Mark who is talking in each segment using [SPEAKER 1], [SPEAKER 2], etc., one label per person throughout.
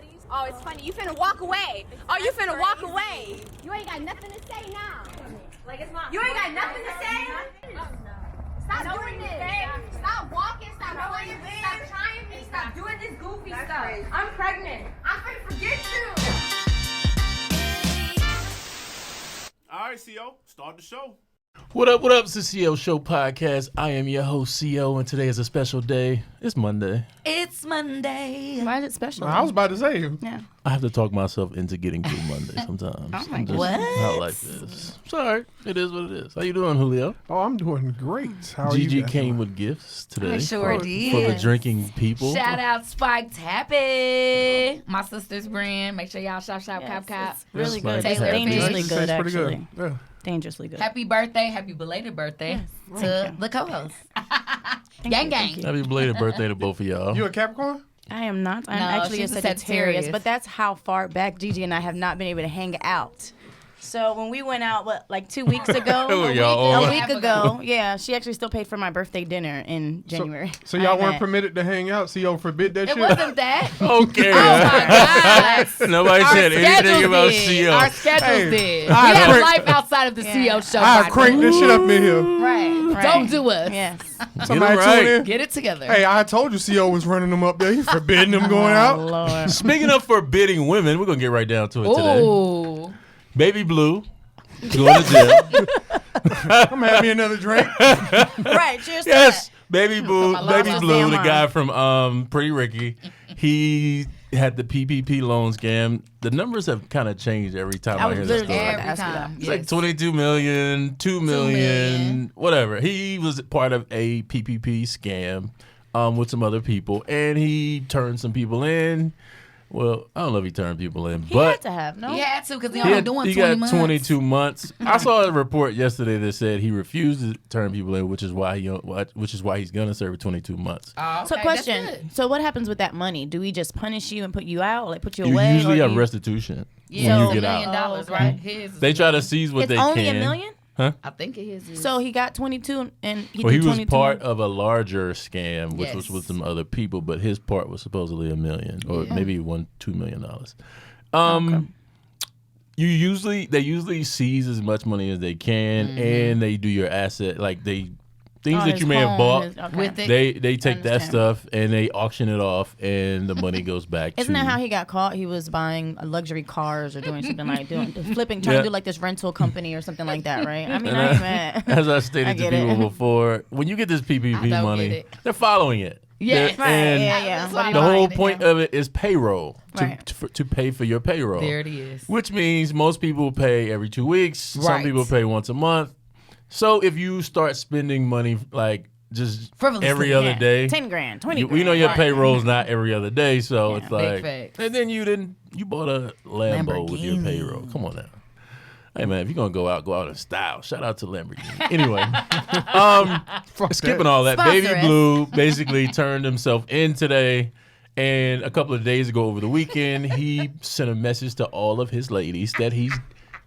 [SPEAKER 1] bodies. Oh, it's funny. You finna walk away. Oh, you finna walk away. You ain't got nothing to say now. Like it's not. You ain't got nothing to say. Stop doing this. Stop walking. Stop doing this. Stop trying me. Stop doing this goofy stuff. I'm pregnant. I'm gonna forget you.
[SPEAKER 2] All right, CO, start the show.
[SPEAKER 3] What up, it's the CO Show Podcast. I am your host, CO, and today is a special day. It's Monday.
[SPEAKER 4] It's Monday.
[SPEAKER 5] Why is it special?
[SPEAKER 6] I was about to say.
[SPEAKER 5] Yeah.
[SPEAKER 3] I have to talk myself into getting through Monday sometimes.
[SPEAKER 5] Oh my
[SPEAKER 3] Just
[SPEAKER 4] God.
[SPEAKER 3] how life is. Sorry, it is what it is. How you doing, Julio?
[SPEAKER 6] Oh, I'm doing great. How are
[SPEAKER 3] Gigi
[SPEAKER 6] you guys
[SPEAKER 3] came
[SPEAKER 6] doing?
[SPEAKER 3] with gifts today.
[SPEAKER 4] I sure
[SPEAKER 3] for
[SPEAKER 4] did.
[SPEAKER 3] the drinking people.
[SPEAKER 4] Shout out Spike Tappy, my sister's brand. Make sure y'all shop,
[SPEAKER 5] Yes,
[SPEAKER 4] cop.
[SPEAKER 5] it's really
[SPEAKER 3] Yes,
[SPEAKER 5] good.
[SPEAKER 3] Spike
[SPEAKER 5] It's
[SPEAKER 3] Tappy.
[SPEAKER 5] dangerously
[SPEAKER 6] Tastes
[SPEAKER 5] good,
[SPEAKER 6] pretty
[SPEAKER 5] actually.
[SPEAKER 6] good. Yeah.
[SPEAKER 5] Dangerously good.
[SPEAKER 4] Happy birthday, happy belated birthday
[SPEAKER 5] Yes,
[SPEAKER 4] to
[SPEAKER 5] thank you.
[SPEAKER 4] the co-host.
[SPEAKER 5] Thank
[SPEAKER 4] Gang,
[SPEAKER 5] you,
[SPEAKER 4] gang.
[SPEAKER 5] thank you.
[SPEAKER 3] Happy belated birthday to both of y'all.
[SPEAKER 6] You a Capricorn?
[SPEAKER 5] I am not. I'm
[SPEAKER 4] No,
[SPEAKER 5] actually a
[SPEAKER 4] she's a
[SPEAKER 5] Sagittarius,
[SPEAKER 4] Sagittarius.
[SPEAKER 5] but that's how far back Gigi and I have not been able to hang out. So when we went out, like 2 weeks ago?
[SPEAKER 3] Oh, y'all
[SPEAKER 5] a
[SPEAKER 3] old.
[SPEAKER 5] week ago, yeah, she actually still paid for my birthday dinner in January.
[SPEAKER 6] So y'all
[SPEAKER 5] I
[SPEAKER 6] weren't
[SPEAKER 5] met.
[SPEAKER 6] permitted to hang out? CO forbid that
[SPEAKER 4] It
[SPEAKER 6] shit?
[SPEAKER 4] wasn't that.
[SPEAKER 3] Okay.
[SPEAKER 4] Oh my God.
[SPEAKER 3] Nobody
[SPEAKER 4] Our
[SPEAKER 3] said anything
[SPEAKER 4] schedules
[SPEAKER 3] about
[SPEAKER 4] did.
[SPEAKER 3] CO.
[SPEAKER 4] Our schedules
[SPEAKER 6] Hey,
[SPEAKER 4] did. We
[SPEAKER 6] I
[SPEAKER 4] have
[SPEAKER 6] crank-
[SPEAKER 4] life outside of the
[SPEAKER 5] Yeah.
[SPEAKER 4] CO show.
[SPEAKER 6] I
[SPEAKER 4] podcast.
[SPEAKER 6] cranked this shit up in here.
[SPEAKER 4] Right. Don't do us.
[SPEAKER 5] Yes.
[SPEAKER 6] Somebody
[SPEAKER 3] right.
[SPEAKER 6] tune in.
[SPEAKER 4] Get it together.
[SPEAKER 6] Hey, I told you CO was running them up there. He's forbidding them going
[SPEAKER 5] Oh,
[SPEAKER 6] out.
[SPEAKER 5] Lord.
[SPEAKER 3] Speaking of forbidding women, we're going to get right down to it today.
[SPEAKER 4] Ooh.
[SPEAKER 3] Baby Blue going to jail.
[SPEAKER 6] I'm gonna have me another drink.
[SPEAKER 5] Right, cheers to
[SPEAKER 3] Yes,
[SPEAKER 5] that.
[SPEAKER 3] Baby Blue,
[SPEAKER 5] my
[SPEAKER 3] Baby
[SPEAKER 5] love.
[SPEAKER 3] Blue, the
[SPEAKER 5] Damn
[SPEAKER 3] guy from Pretty Ricky. He had the PPP loan scam. The numbers have kind of changed every time
[SPEAKER 5] I
[SPEAKER 3] I
[SPEAKER 5] was
[SPEAKER 3] hear that
[SPEAKER 5] literally
[SPEAKER 3] story.
[SPEAKER 5] about to
[SPEAKER 4] Every
[SPEAKER 5] ask you
[SPEAKER 4] time.
[SPEAKER 3] It's like 22 million, 2 million,
[SPEAKER 4] million.
[SPEAKER 3] whatever. He was part of a PPP scam with some other people, and he turned some people in. Well, I don't know if he turned people in,
[SPEAKER 5] He
[SPEAKER 3] but
[SPEAKER 5] had to have, no?
[SPEAKER 4] He had to because he
[SPEAKER 3] he
[SPEAKER 4] only doing 20
[SPEAKER 3] got
[SPEAKER 4] months.
[SPEAKER 3] 22 months. I saw a report yesterday that said he refused to turn people in, which is why he's gonna serve 22 months.
[SPEAKER 4] Oh,
[SPEAKER 5] So
[SPEAKER 4] okay,
[SPEAKER 5] question,
[SPEAKER 4] that's good.
[SPEAKER 5] so what happens with that money? Do we just punish you and put you out, like put you
[SPEAKER 3] You
[SPEAKER 5] away?
[SPEAKER 3] usually
[SPEAKER 5] or
[SPEAKER 3] have
[SPEAKER 5] do you-
[SPEAKER 3] restitution
[SPEAKER 4] Yeah,
[SPEAKER 3] when
[SPEAKER 4] it's
[SPEAKER 3] you
[SPEAKER 4] $1
[SPEAKER 3] get
[SPEAKER 4] million,
[SPEAKER 3] out.
[SPEAKER 5] Oh, okay.
[SPEAKER 4] right? His is
[SPEAKER 3] They try to
[SPEAKER 4] $1
[SPEAKER 3] seize what
[SPEAKER 5] It's
[SPEAKER 3] they
[SPEAKER 5] only
[SPEAKER 3] can.
[SPEAKER 5] $1 million?
[SPEAKER 4] I think it is.
[SPEAKER 5] So he got 22 and he
[SPEAKER 3] Well, he
[SPEAKER 5] did
[SPEAKER 3] was
[SPEAKER 5] 22
[SPEAKER 3] part of a larger scam, which was
[SPEAKER 4] Yes.
[SPEAKER 3] with some other people, but his part was supposedly $1 million or maybe $2 million.
[SPEAKER 5] Okay.
[SPEAKER 3] They usually seize as much money as they can, and they do your asset things
[SPEAKER 5] Oh,
[SPEAKER 3] that
[SPEAKER 5] his
[SPEAKER 3] you may have
[SPEAKER 5] home,
[SPEAKER 3] bought.
[SPEAKER 5] okay.
[SPEAKER 4] With it.
[SPEAKER 3] They take that
[SPEAKER 5] understand.
[SPEAKER 3] stuff and they auction it off, and the money goes back.
[SPEAKER 5] Isn't
[SPEAKER 3] to,
[SPEAKER 5] that how he got caught? He was buying luxury cars or doing something like flipping, trying
[SPEAKER 3] Yeah.
[SPEAKER 5] to do like this rental company or something like that, right? I mean,
[SPEAKER 3] And
[SPEAKER 5] I ain't mad.
[SPEAKER 3] As I
[SPEAKER 5] I
[SPEAKER 3] stated to
[SPEAKER 5] get
[SPEAKER 3] people
[SPEAKER 5] it.
[SPEAKER 3] before, when you get this
[SPEAKER 4] I
[SPEAKER 3] PPP
[SPEAKER 4] don't get
[SPEAKER 3] money,
[SPEAKER 4] it.
[SPEAKER 3] they're following it.
[SPEAKER 4] Yes.
[SPEAKER 3] They're-
[SPEAKER 5] Right,
[SPEAKER 3] and
[SPEAKER 5] yeah.
[SPEAKER 4] That's
[SPEAKER 5] What
[SPEAKER 4] why
[SPEAKER 5] do
[SPEAKER 3] the
[SPEAKER 5] you
[SPEAKER 3] whole
[SPEAKER 5] mind?
[SPEAKER 3] point of it is payroll
[SPEAKER 5] Right.
[SPEAKER 3] to pay for your payroll.
[SPEAKER 4] There it is.
[SPEAKER 3] Which means most people pay every 2 weeks. Some
[SPEAKER 4] Right.
[SPEAKER 3] people pay once a month. So if you start spending money like just
[SPEAKER 4] Frivolously.
[SPEAKER 3] every other
[SPEAKER 5] Yeah.
[SPEAKER 3] day,
[SPEAKER 5] 10 grand, 20
[SPEAKER 3] you,
[SPEAKER 5] grand.
[SPEAKER 3] we know your
[SPEAKER 5] right.
[SPEAKER 3] payroll's not every other day. So
[SPEAKER 5] Yeah.
[SPEAKER 3] it's like,
[SPEAKER 4] facts.
[SPEAKER 3] and then you bought a Lambo with your
[SPEAKER 4] Lamborghini.
[SPEAKER 3] payroll. Come on now. Hey man, if you're gonna go out in style. Shout out to Lamborghini. Anyway, skipping all that,
[SPEAKER 4] Sponsor
[SPEAKER 3] Baby
[SPEAKER 4] us.
[SPEAKER 3] Blue basically turned himself in today, and a couple of days ago over the weekend, he sent a message to all of his ladies that he's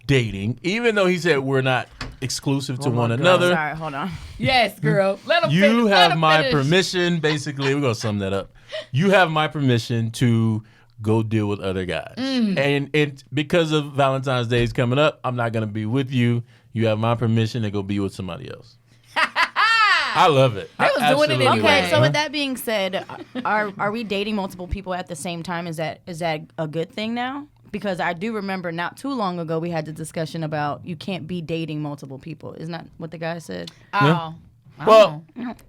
[SPEAKER 3] dating, even though he said we're not exclusive to one another.
[SPEAKER 5] Sorry, hold on.
[SPEAKER 4] Yes, girl. Let him finish.
[SPEAKER 3] You
[SPEAKER 4] Let
[SPEAKER 3] have
[SPEAKER 4] him
[SPEAKER 3] my
[SPEAKER 4] finish.
[SPEAKER 3] permission. Basically, we're gonna sum that up. You have my permission to go deal with other guys, and it because of Valentine's Day is coming up. I'm not gonna be with you. You have my permission to go be with somebody else. I love it.
[SPEAKER 4] They was
[SPEAKER 3] I
[SPEAKER 4] doing it
[SPEAKER 3] absolutely
[SPEAKER 4] anyway.
[SPEAKER 5] Okay,
[SPEAKER 3] love
[SPEAKER 5] so
[SPEAKER 3] it.
[SPEAKER 5] with that being said, are we dating multiple people at the same time? Is that a good thing now? Because I do remember not too long ago we had the discussion about you can't be dating multiple people. Isn't that what the guy said?
[SPEAKER 4] Oh.
[SPEAKER 3] Well,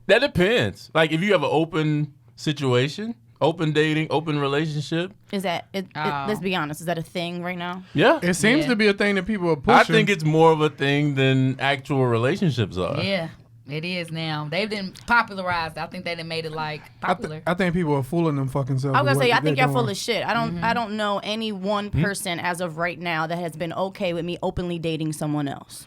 [SPEAKER 3] that depends. Like if you have an open situation, open dating, open relationship.
[SPEAKER 5] Is that
[SPEAKER 4] Oh.
[SPEAKER 5] let's be honest, is that a thing right now?
[SPEAKER 3] Yeah,
[SPEAKER 6] It seems
[SPEAKER 4] Yeah.
[SPEAKER 6] to be a thing that people are pushing.
[SPEAKER 3] I think it's more of a thing than actual relationships are.
[SPEAKER 4] Yeah, it is now. They've been popularized. I think they done made it like popular.
[SPEAKER 6] I think people are fooling them fucking selves.
[SPEAKER 5] I was
[SPEAKER 6] with
[SPEAKER 5] gonna say,
[SPEAKER 6] what
[SPEAKER 5] I think
[SPEAKER 6] they're
[SPEAKER 5] you're full
[SPEAKER 6] doing.
[SPEAKER 5] of shit. I don't know any one person as of right now that has been okay with me openly dating someone else.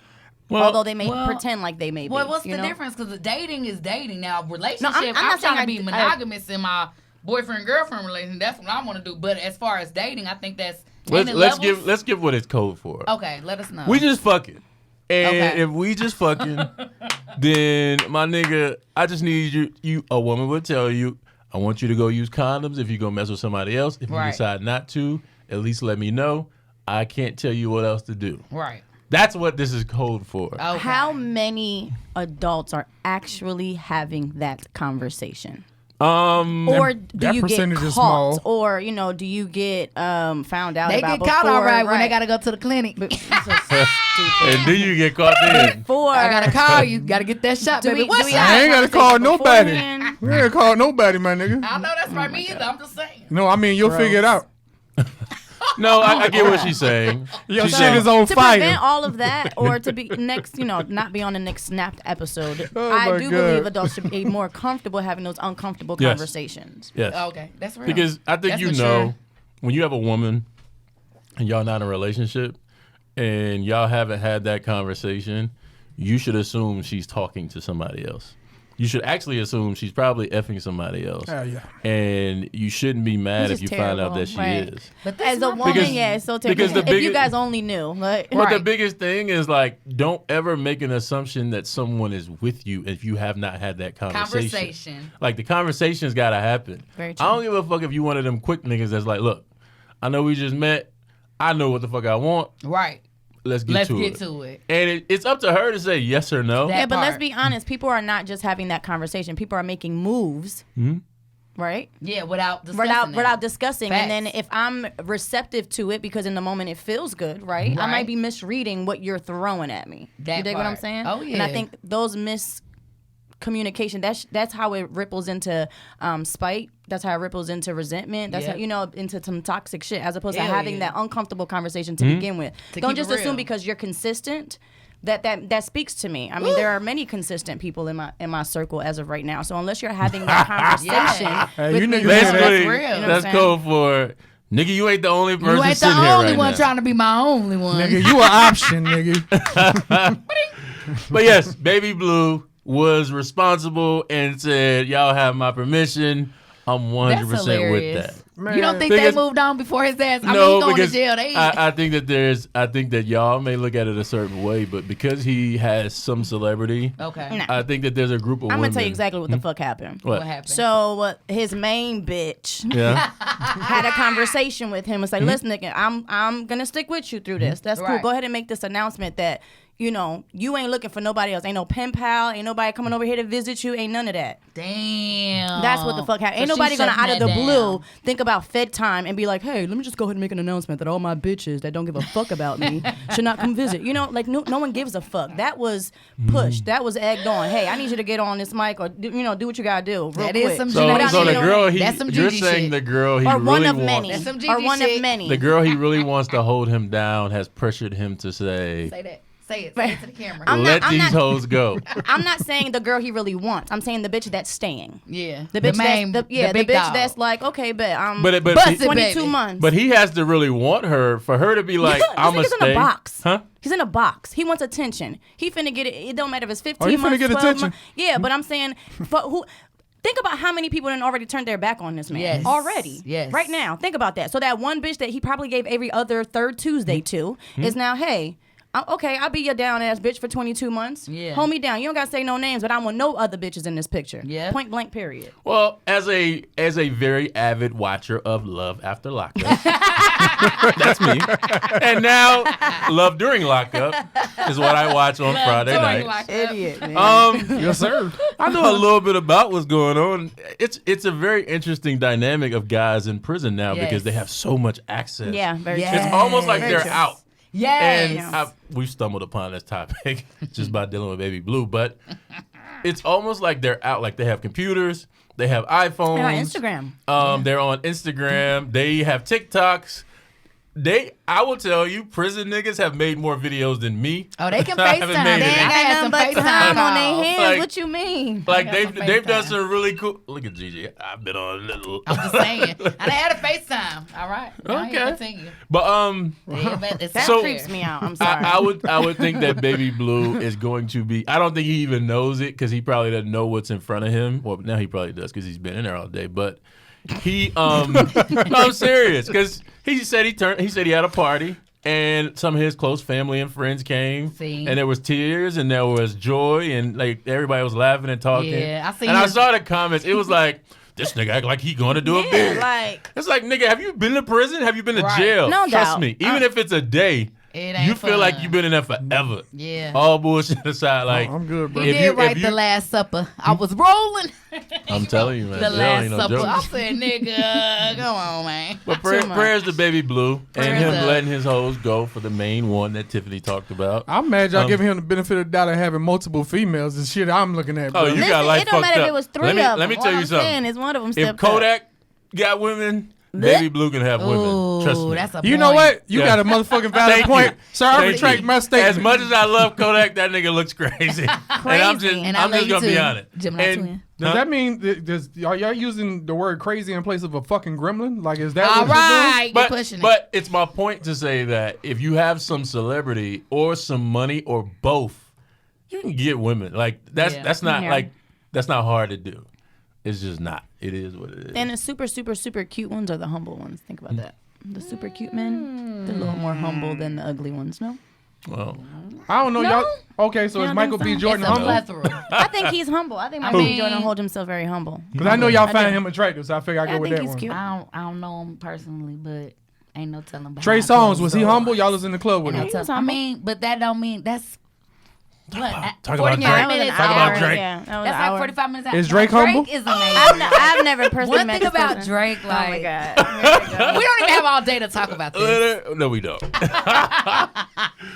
[SPEAKER 3] Well,
[SPEAKER 5] Although they may
[SPEAKER 4] well,
[SPEAKER 5] pretend like they may be.
[SPEAKER 4] Well, what's
[SPEAKER 5] you
[SPEAKER 4] the
[SPEAKER 5] know?
[SPEAKER 4] difference? Because dating is dating. Now, relationship,
[SPEAKER 5] No, I'm not
[SPEAKER 4] I'm trying to
[SPEAKER 5] saying
[SPEAKER 4] be monogamous in my boyfriend-girlfriend relationship. That's what I want to do. But as far as dating, I think that's
[SPEAKER 3] let's
[SPEAKER 4] levels.
[SPEAKER 3] give what it's code for.
[SPEAKER 4] Okay, let us know.
[SPEAKER 3] We just fucking. And
[SPEAKER 4] Okay.
[SPEAKER 3] if we just fucking, then my nigga, I just need you. A woman would tell you, I want you to go use condoms if you go mess with somebody else. If you decide not to, at least let me know. I can't tell you what else to do.
[SPEAKER 4] Right.
[SPEAKER 3] That's what this is code for.
[SPEAKER 4] Okay.
[SPEAKER 5] How many adults are actually having that conversation? Or do
[SPEAKER 6] that
[SPEAKER 5] you get
[SPEAKER 6] percentage is
[SPEAKER 5] caught?
[SPEAKER 6] small.
[SPEAKER 5] Or, do you get found out
[SPEAKER 4] They
[SPEAKER 5] about
[SPEAKER 4] get caught
[SPEAKER 5] before,
[SPEAKER 4] all right when they got to go to the clinic.
[SPEAKER 3] And then you get caught then.
[SPEAKER 5] Before,
[SPEAKER 4] I got to call you. Got to get that shot,
[SPEAKER 5] do
[SPEAKER 4] baby.
[SPEAKER 5] we,
[SPEAKER 4] What
[SPEAKER 5] do we
[SPEAKER 4] shot?
[SPEAKER 5] have
[SPEAKER 6] I ain't gotta call
[SPEAKER 5] conversation
[SPEAKER 6] nobody.
[SPEAKER 5] beforehand?
[SPEAKER 6] We ain't call nobody, my nigga.
[SPEAKER 4] I know that's right. Me either. I'm just saying.
[SPEAKER 6] No, I mean, you'll figure it out.
[SPEAKER 3] No, I get what she's saying.
[SPEAKER 6] Your
[SPEAKER 3] She's
[SPEAKER 6] shit
[SPEAKER 3] saying-
[SPEAKER 6] is on
[SPEAKER 5] To
[SPEAKER 6] fire.
[SPEAKER 5] prevent all of that, or to be next, not be on the next snapped episode,
[SPEAKER 6] Oh
[SPEAKER 5] I
[SPEAKER 6] my
[SPEAKER 5] do
[SPEAKER 6] God.
[SPEAKER 5] believe adults should be more comfortable having those uncomfortable
[SPEAKER 3] Yes.
[SPEAKER 5] conversations.
[SPEAKER 3] Yes.
[SPEAKER 4] Okay, that's real.
[SPEAKER 3] Because I think
[SPEAKER 4] That's mature.
[SPEAKER 3] when you have a woman and y'all not in a relationship and y'all haven't had that conversation, you should assume she's talking to somebody else. You should actually assume she's probably effing somebody else.
[SPEAKER 6] Hell yeah.
[SPEAKER 3] And you shouldn't be mad
[SPEAKER 5] Which
[SPEAKER 3] if
[SPEAKER 5] is
[SPEAKER 3] you find out
[SPEAKER 5] terrible,
[SPEAKER 3] that she
[SPEAKER 5] right.
[SPEAKER 3] is.
[SPEAKER 4] But that's
[SPEAKER 5] As a
[SPEAKER 4] my
[SPEAKER 5] woman,
[SPEAKER 3] Because-
[SPEAKER 5] yeah, it's so
[SPEAKER 3] because
[SPEAKER 5] terrible.
[SPEAKER 3] the
[SPEAKER 5] If you
[SPEAKER 3] biggest-
[SPEAKER 5] guys only knew, like,
[SPEAKER 3] But the biggest thing is like, don't ever make an assumption that someone is with you if you have not had that conversation. Like the conversation's got to happen.
[SPEAKER 5] Very true.
[SPEAKER 3] I don't give a fuck if you one of them quick niggas that's like, look, I know we just met. I know what the fuck I want.
[SPEAKER 4] Right.
[SPEAKER 3] Let's get
[SPEAKER 4] Let's
[SPEAKER 3] to
[SPEAKER 4] get
[SPEAKER 3] it.
[SPEAKER 4] to it.
[SPEAKER 3] And it's up to her to say yes or no.
[SPEAKER 4] That
[SPEAKER 5] yeah, but let's
[SPEAKER 4] part.
[SPEAKER 5] be honest. People are not just having that conversation. People are making moves, right?
[SPEAKER 4] Yeah, without discussing
[SPEAKER 5] Without discussing. And then
[SPEAKER 4] Facts.
[SPEAKER 5] if I'm receptive to it because in the moment it feels good, right? I
[SPEAKER 4] Right.
[SPEAKER 5] might be misreading what you're throwing at me.
[SPEAKER 4] That
[SPEAKER 5] You dig what I'm
[SPEAKER 4] part.
[SPEAKER 5] saying?
[SPEAKER 4] Oh,
[SPEAKER 5] And I
[SPEAKER 4] yeah.
[SPEAKER 5] think those miscommunication, that's how it ripples into spite. That's how it ripples into resentment. That's
[SPEAKER 4] Yep.
[SPEAKER 5] how, into some toxic shit as opposed to
[SPEAKER 4] Hell
[SPEAKER 5] having
[SPEAKER 4] yeah.
[SPEAKER 5] that uncomfortable conversation to begin with.
[SPEAKER 4] To
[SPEAKER 5] Don't
[SPEAKER 4] keep
[SPEAKER 5] just
[SPEAKER 4] it
[SPEAKER 5] assume
[SPEAKER 4] real.
[SPEAKER 5] because you're consistent that speaks to me. I mean, there are many consistent people in my circle as of right now. So unless you're having that conversation,
[SPEAKER 6] Hey,
[SPEAKER 5] with
[SPEAKER 6] you
[SPEAKER 5] me,
[SPEAKER 6] niggas
[SPEAKER 5] that's
[SPEAKER 6] hear that?
[SPEAKER 3] Basically,
[SPEAKER 4] real. You know
[SPEAKER 5] what I'm
[SPEAKER 3] that's
[SPEAKER 5] saying?
[SPEAKER 3] code for, nigga, you ain't the only person
[SPEAKER 4] You ain't the
[SPEAKER 3] sitting here
[SPEAKER 4] only
[SPEAKER 3] right
[SPEAKER 4] one
[SPEAKER 3] now.
[SPEAKER 4] trying to be my only one.
[SPEAKER 6] Nigga, you an option, nigga.
[SPEAKER 3] But yes, Baby Blue was responsible and said, y'all have my permission. I'm 100%
[SPEAKER 4] That's
[SPEAKER 3] with
[SPEAKER 4] hilarious.
[SPEAKER 3] that.
[SPEAKER 4] You don't think
[SPEAKER 3] Because-
[SPEAKER 4] they moved on before his ass? I mean,
[SPEAKER 3] No,
[SPEAKER 4] he going
[SPEAKER 3] because
[SPEAKER 4] to jail. They
[SPEAKER 3] I think that y'all may look at it a certain way, but because he has some celebrity,
[SPEAKER 4] okay.
[SPEAKER 5] Nah.
[SPEAKER 3] I think that there's a group of
[SPEAKER 5] I'm
[SPEAKER 3] women.
[SPEAKER 5] gonna tell you exactly what the fuck happened.
[SPEAKER 3] What?
[SPEAKER 4] What happened?
[SPEAKER 5] So his main bitch
[SPEAKER 3] Yeah.
[SPEAKER 5] had a conversation with him. It's like, listen, nigga, I'm gonna stick with you through this. That's cool.
[SPEAKER 4] Right.
[SPEAKER 5] Go ahead and make this announcement that you ain't looking for nobody else. Ain't no pen pal. Ain't nobody coming over here to visit you. Ain't none of that.
[SPEAKER 4] Damn.
[SPEAKER 5] That's what the fuck happened. Ain't
[SPEAKER 4] So she
[SPEAKER 5] nobody gonna
[SPEAKER 4] shutting
[SPEAKER 5] out of the
[SPEAKER 4] that
[SPEAKER 5] blue
[SPEAKER 4] down.
[SPEAKER 5] think about Fed time and be like, hey, let me just go ahead and make an announcement that all my bitches that don't give a fuck about me should not come visit. No one gives a fuck. That was pushed. That was egged on. Hey, I need you to get on this mic or do what you gotta do real
[SPEAKER 4] That
[SPEAKER 5] quick.
[SPEAKER 4] is some
[SPEAKER 3] So,
[SPEAKER 4] Gigi
[SPEAKER 3] so the
[SPEAKER 4] shit.
[SPEAKER 3] girl
[SPEAKER 4] That's some
[SPEAKER 3] you're
[SPEAKER 4] Gigi
[SPEAKER 3] saying
[SPEAKER 4] shit.
[SPEAKER 3] the girl he
[SPEAKER 5] or
[SPEAKER 3] really
[SPEAKER 5] one of
[SPEAKER 3] wants,
[SPEAKER 5] many.
[SPEAKER 4] That's some
[SPEAKER 5] Or
[SPEAKER 4] Gigi
[SPEAKER 5] one
[SPEAKER 4] shit.
[SPEAKER 5] of many.
[SPEAKER 3] the girl he really wants to hold him down has pressured him to say,
[SPEAKER 4] Say that. Say it. Say it to the camera.
[SPEAKER 5] I'm
[SPEAKER 3] let
[SPEAKER 5] not-
[SPEAKER 3] these
[SPEAKER 5] not-
[SPEAKER 3] hoes go.
[SPEAKER 5] I'm not saying the girl he really wants. I'm saying the bitch that's staying.
[SPEAKER 4] yeah.
[SPEAKER 5] The bitch
[SPEAKER 4] main,
[SPEAKER 5] the
[SPEAKER 4] big
[SPEAKER 5] bitch
[SPEAKER 4] dog.
[SPEAKER 5] that's like, okay, but I'm
[SPEAKER 3] But
[SPEAKER 4] Bust it,
[SPEAKER 5] 22
[SPEAKER 4] baby.
[SPEAKER 5] months.
[SPEAKER 3] But he has to really want her for her to be like,
[SPEAKER 5] This
[SPEAKER 3] I'm gonna
[SPEAKER 5] nigga's in
[SPEAKER 3] stay.
[SPEAKER 5] a box.
[SPEAKER 3] Huh?
[SPEAKER 5] He's in a box. He wants attention. He finna get it. It don't matter if it's 15
[SPEAKER 6] Oh, he finna
[SPEAKER 5] months,
[SPEAKER 6] get
[SPEAKER 5] 12
[SPEAKER 6] attention.
[SPEAKER 5] months. Yeah, but I'm saying, but who? Think about how many people done already turned their back on this man.
[SPEAKER 4] Yes.
[SPEAKER 5] Already.
[SPEAKER 4] Yes.
[SPEAKER 5] Right now. Think about that. So that one bitch that he probably gave every other third Tuesday to is now, hey, okay, I'll be your down ass bitch for 22 months.
[SPEAKER 4] Yeah.
[SPEAKER 5] Hold me down. You don't gotta say no names, but I want no other bitches in this picture.
[SPEAKER 4] Yeah.
[SPEAKER 5] Point blank. Period.
[SPEAKER 3] Well, as a very avid watcher of Love After Lockup, that's me. And now Love During Lockup is what I watch on Friday
[SPEAKER 4] During
[SPEAKER 3] nights.
[SPEAKER 4] lockup.
[SPEAKER 5] Idiot, man.
[SPEAKER 6] Yes, sir.
[SPEAKER 3] I know a little bit about what's going on. It's a very interesting dynamic of guys in prison now
[SPEAKER 4] Yes.
[SPEAKER 3] because they have so much access.
[SPEAKER 5] yeah, very
[SPEAKER 4] Yeah.
[SPEAKER 5] true.
[SPEAKER 3] It's almost like
[SPEAKER 5] Very
[SPEAKER 3] they're
[SPEAKER 5] true.
[SPEAKER 3] out.
[SPEAKER 4] Yes.
[SPEAKER 3] And we've stumbled upon this topic just by dealing with Baby Blue, but it's almost like they're out. Like they have computers, they have iPhones,
[SPEAKER 5] And on Instagram.
[SPEAKER 3] They're on Instagram, they have TikToks. I will tell you, prison niggas have made more videos than me.
[SPEAKER 4] Oh, they can
[SPEAKER 3] I haven't
[SPEAKER 4] FaceTime.
[SPEAKER 3] made
[SPEAKER 4] They
[SPEAKER 3] it.
[SPEAKER 4] ain't
[SPEAKER 5] Ain't
[SPEAKER 4] had
[SPEAKER 5] got
[SPEAKER 4] some
[SPEAKER 5] nothing but
[SPEAKER 4] FaceTime
[SPEAKER 5] time on their
[SPEAKER 4] calls.
[SPEAKER 5] hands.
[SPEAKER 3] Like-
[SPEAKER 5] What you mean?
[SPEAKER 3] Like
[SPEAKER 4] got
[SPEAKER 3] they've
[SPEAKER 4] some
[SPEAKER 3] done
[SPEAKER 4] FaceTime.
[SPEAKER 3] some really cool. Look at Gigi. I've been on a little.
[SPEAKER 4] I'm just saying. And they had a FaceTime. All right. Now you
[SPEAKER 3] Okay.
[SPEAKER 4] continue.
[SPEAKER 3] But
[SPEAKER 4] Yeah, but it's
[SPEAKER 5] That
[SPEAKER 3] So-
[SPEAKER 5] creeps me out. I'm sorry.
[SPEAKER 3] I would think that Baby Blue is going to be. I don't think he even knows it because he probably doesn't know what's in front of him. Well, now he probably does because he's been in there all day. But he, no, I'm serious because he said he had a party. And some of his close family and friends came,
[SPEAKER 4] See?
[SPEAKER 3] and there was tears, and there was joy, and like everybody was laughing and talking.
[SPEAKER 4] Yeah, I seen
[SPEAKER 3] And I
[SPEAKER 4] his-
[SPEAKER 3] saw the comments. It was like this nigga act like he going to do a bid.
[SPEAKER 5] Like,
[SPEAKER 3] It's like, nigga, have you been to prison? Have you been to
[SPEAKER 4] Right.
[SPEAKER 3] jail?
[SPEAKER 5] No
[SPEAKER 3] Trust
[SPEAKER 5] doubt.
[SPEAKER 3] me. Even if it's a day,
[SPEAKER 4] It ain't
[SPEAKER 3] you feel like
[SPEAKER 4] fun.
[SPEAKER 3] you've been in there forever.
[SPEAKER 4] Yeah.
[SPEAKER 3] All bullshit aside, like,
[SPEAKER 6] I'm good, bro.
[SPEAKER 4] He
[SPEAKER 3] if
[SPEAKER 4] did
[SPEAKER 3] you-
[SPEAKER 4] write
[SPEAKER 3] if
[SPEAKER 4] the
[SPEAKER 3] you-
[SPEAKER 4] Last Supper. I was rolling.
[SPEAKER 3] I'm telling you, man.
[SPEAKER 4] The
[SPEAKER 3] jail
[SPEAKER 4] Last
[SPEAKER 3] ain't no
[SPEAKER 4] Supper.
[SPEAKER 3] joke.
[SPEAKER 4] I said, nigga, come on, man.
[SPEAKER 3] But
[SPEAKER 5] Too much.
[SPEAKER 3] prayers to Baby Blue and
[SPEAKER 4] Prayers
[SPEAKER 3] him
[SPEAKER 4] up.
[SPEAKER 3] letting his hoes go for the main one that Tiffany talked about.
[SPEAKER 6] I'm mad y'all giving him the benefit of the doubt of having multiple females and shit I'm looking at, bro.
[SPEAKER 3] Oh, you
[SPEAKER 5] listen,
[SPEAKER 3] got life
[SPEAKER 5] it don't
[SPEAKER 3] fucked
[SPEAKER 5] matter
[SPEAKER 3] up.
[SPEAKER 5] if it was 3
[SPEAKER 3] let me,
[SPEAKER 5] of them.
[SPEAKER 3] Let me
[SPEAKER 5] All
[SPEAKER 3] tell you
[SPEAKER 5] I'm
[SPEAKER 3] something.
[SPEAKER 5] saying is one of them
[SPEAKER 3] If
[SPEAKER 5] stepped
[SPEAKER 3] Kodak got women, Baby Blue can have women.
[SPEAKER 4] Ooh,
[SPEAKER 3] Trust me.
[SPEAKER 4] that's a
[SPEAKER 6] You
[SPEAKER 4] point.
[SPEAKER 6] know what? You
[SPEAKER 3] Yeah.
[SPEAKER 6] got a motherfucking valid
[SPEAKER 3] Thank
[SPEAKER 6] point.
[SPEAKER 3] you.
[SPEAKER 6] Sir, I
[SPEAKER 3] Thank
[SPEAKER 6] retract
[SPEAKER 3] you.
[SPEAKER 6] my statement.
[SPEAKER 3] As much as I love Kodak, that nigga looks crazy. And I'm just,
[SPEAKER 4] And I
[SPEAKER 3] I'm
[SPEAKER 4] love
[SPEAKER 3] just
[SPEAKER 4] you
[SPEAKER 3] gonna be
[SPEAKER 4] too,
[SPEAKER 3] honest.
[SPEAKER 4] Gemini
[SPEAKER 3] And-
[SPEAKER 4] twin.
[SPEAKER 6] Does that mean are y'all using the word crazy in place of a fucking gremlin? Like, is that
[SPEAKER 4] All
[SPEAKER 6] what you're doing?
[SPEAKER 4] right, you're pushing it.
[SPEAKER 3] But it's my point to say that if you have some celebrity or some money or both, you can get women. Like that's not
[SPEAKER 5] Yeah.
[SPEAKER 3] like that's not hard to do. It's just not. It is what it is.
[SPEAKER 5] And the super, super, super cute ones are the humble ones. Think about that. The super cute men, they're a little more humble than the ugly ones, no?
[SPEAKER 3] well,
[SPEAKER 6] I don't know,
[SPEAKER 5] No?
[SPEAKER 6] y'all. Okay, so
[SPEAKER 5] You
[SPEAKER 6] is
[SPEAKER 5] don't
[SPEAKER 6] Michael
[SPEAKER 5] think
[SPEAKER 6] B.
[SPEAKER 5] so?
[SPEAKER 6] Jordan
[SPEAKER 4] It's a
[SPEAKER 6] humble?
[SPEAKER 4] plethora.
[SPEAKER 5] I think he's humble. I think Michael B.
[SPEAKER 4] mean-
[SPEAKER 5] Jordan holds himself very humble.
[SPEAKER 6] Because I know y'all
[SPEAKER 5] I
[SPEAKER 6] find
[SPEAKER 5] do.
[SPEAKER 6] him attractive, so I figure I
[SPEAKER 5] Yeah,
[SPEAKER 6] go
[SPEAKER 5] I
[SPEAKER 6] with
[SPEAKER 5] think
[SPEAKER 6] that
[SPEAKER 5] he's
[SPEAKER 6] one.
[SPEAKER 5] cute.
[SPEAKER 4] I don't know him personally, but ain't no telling. behind
[SPEAKER 6] Trey Songz,
[SPEAKER 4] closed
[SPEAKER 6] was he
[SPEAKER 4] doors.
[SPEAKER 6] humble? Y'all was in the club with
[SPEAKER 4] Ain't
[SPEAKER 6] him.
[SPEAKER 4] no
[SPEAKER 5] was
[SPEAKER 4] tell- I
[SPEAKER 5] humble.
[SPEAKER 4] mean, but that don't mean that's what.
[SPEAKER 3] talk about
[SPEAKER 4] 45
[SPEAKER 3] Drake.
[SPEAKER 4] minutes.
[SPEAKER 3] Talk about
[SPEAKER 4] hour.
[SPEAKER 3] Drake.
[SPEAKER 5] Yeah, that was
[SPEAKER 4] That's
[SPEAKER 5] an
[SPEAKER 4] like
[SPEAKER 5] hour.
[SPEAKER 4] 45 minutes.
[SPEAKER 6] Is
[SPEAKER 4] Now,
[SPEAKER 6] Drake humble?
[SPEAKER 4] Drake is amazing.
[SPEAKER 5] I've never personally
[SPEAKER 4] One
[SPEAKER 5] met
[SPEAKER 4] thing
[SPEAKER 5] this
[SPEAKER 4] about
[SPEAKER 5] person.
[SPEAKER 4] Drake,
[SPEAKER 5] Oh my
[SPEAKER 4] like,
[SPEAKER 5] god.
[SPEAKER 4] we don't even have all day to talk about this.
[SPEAKER 3] no, we don't.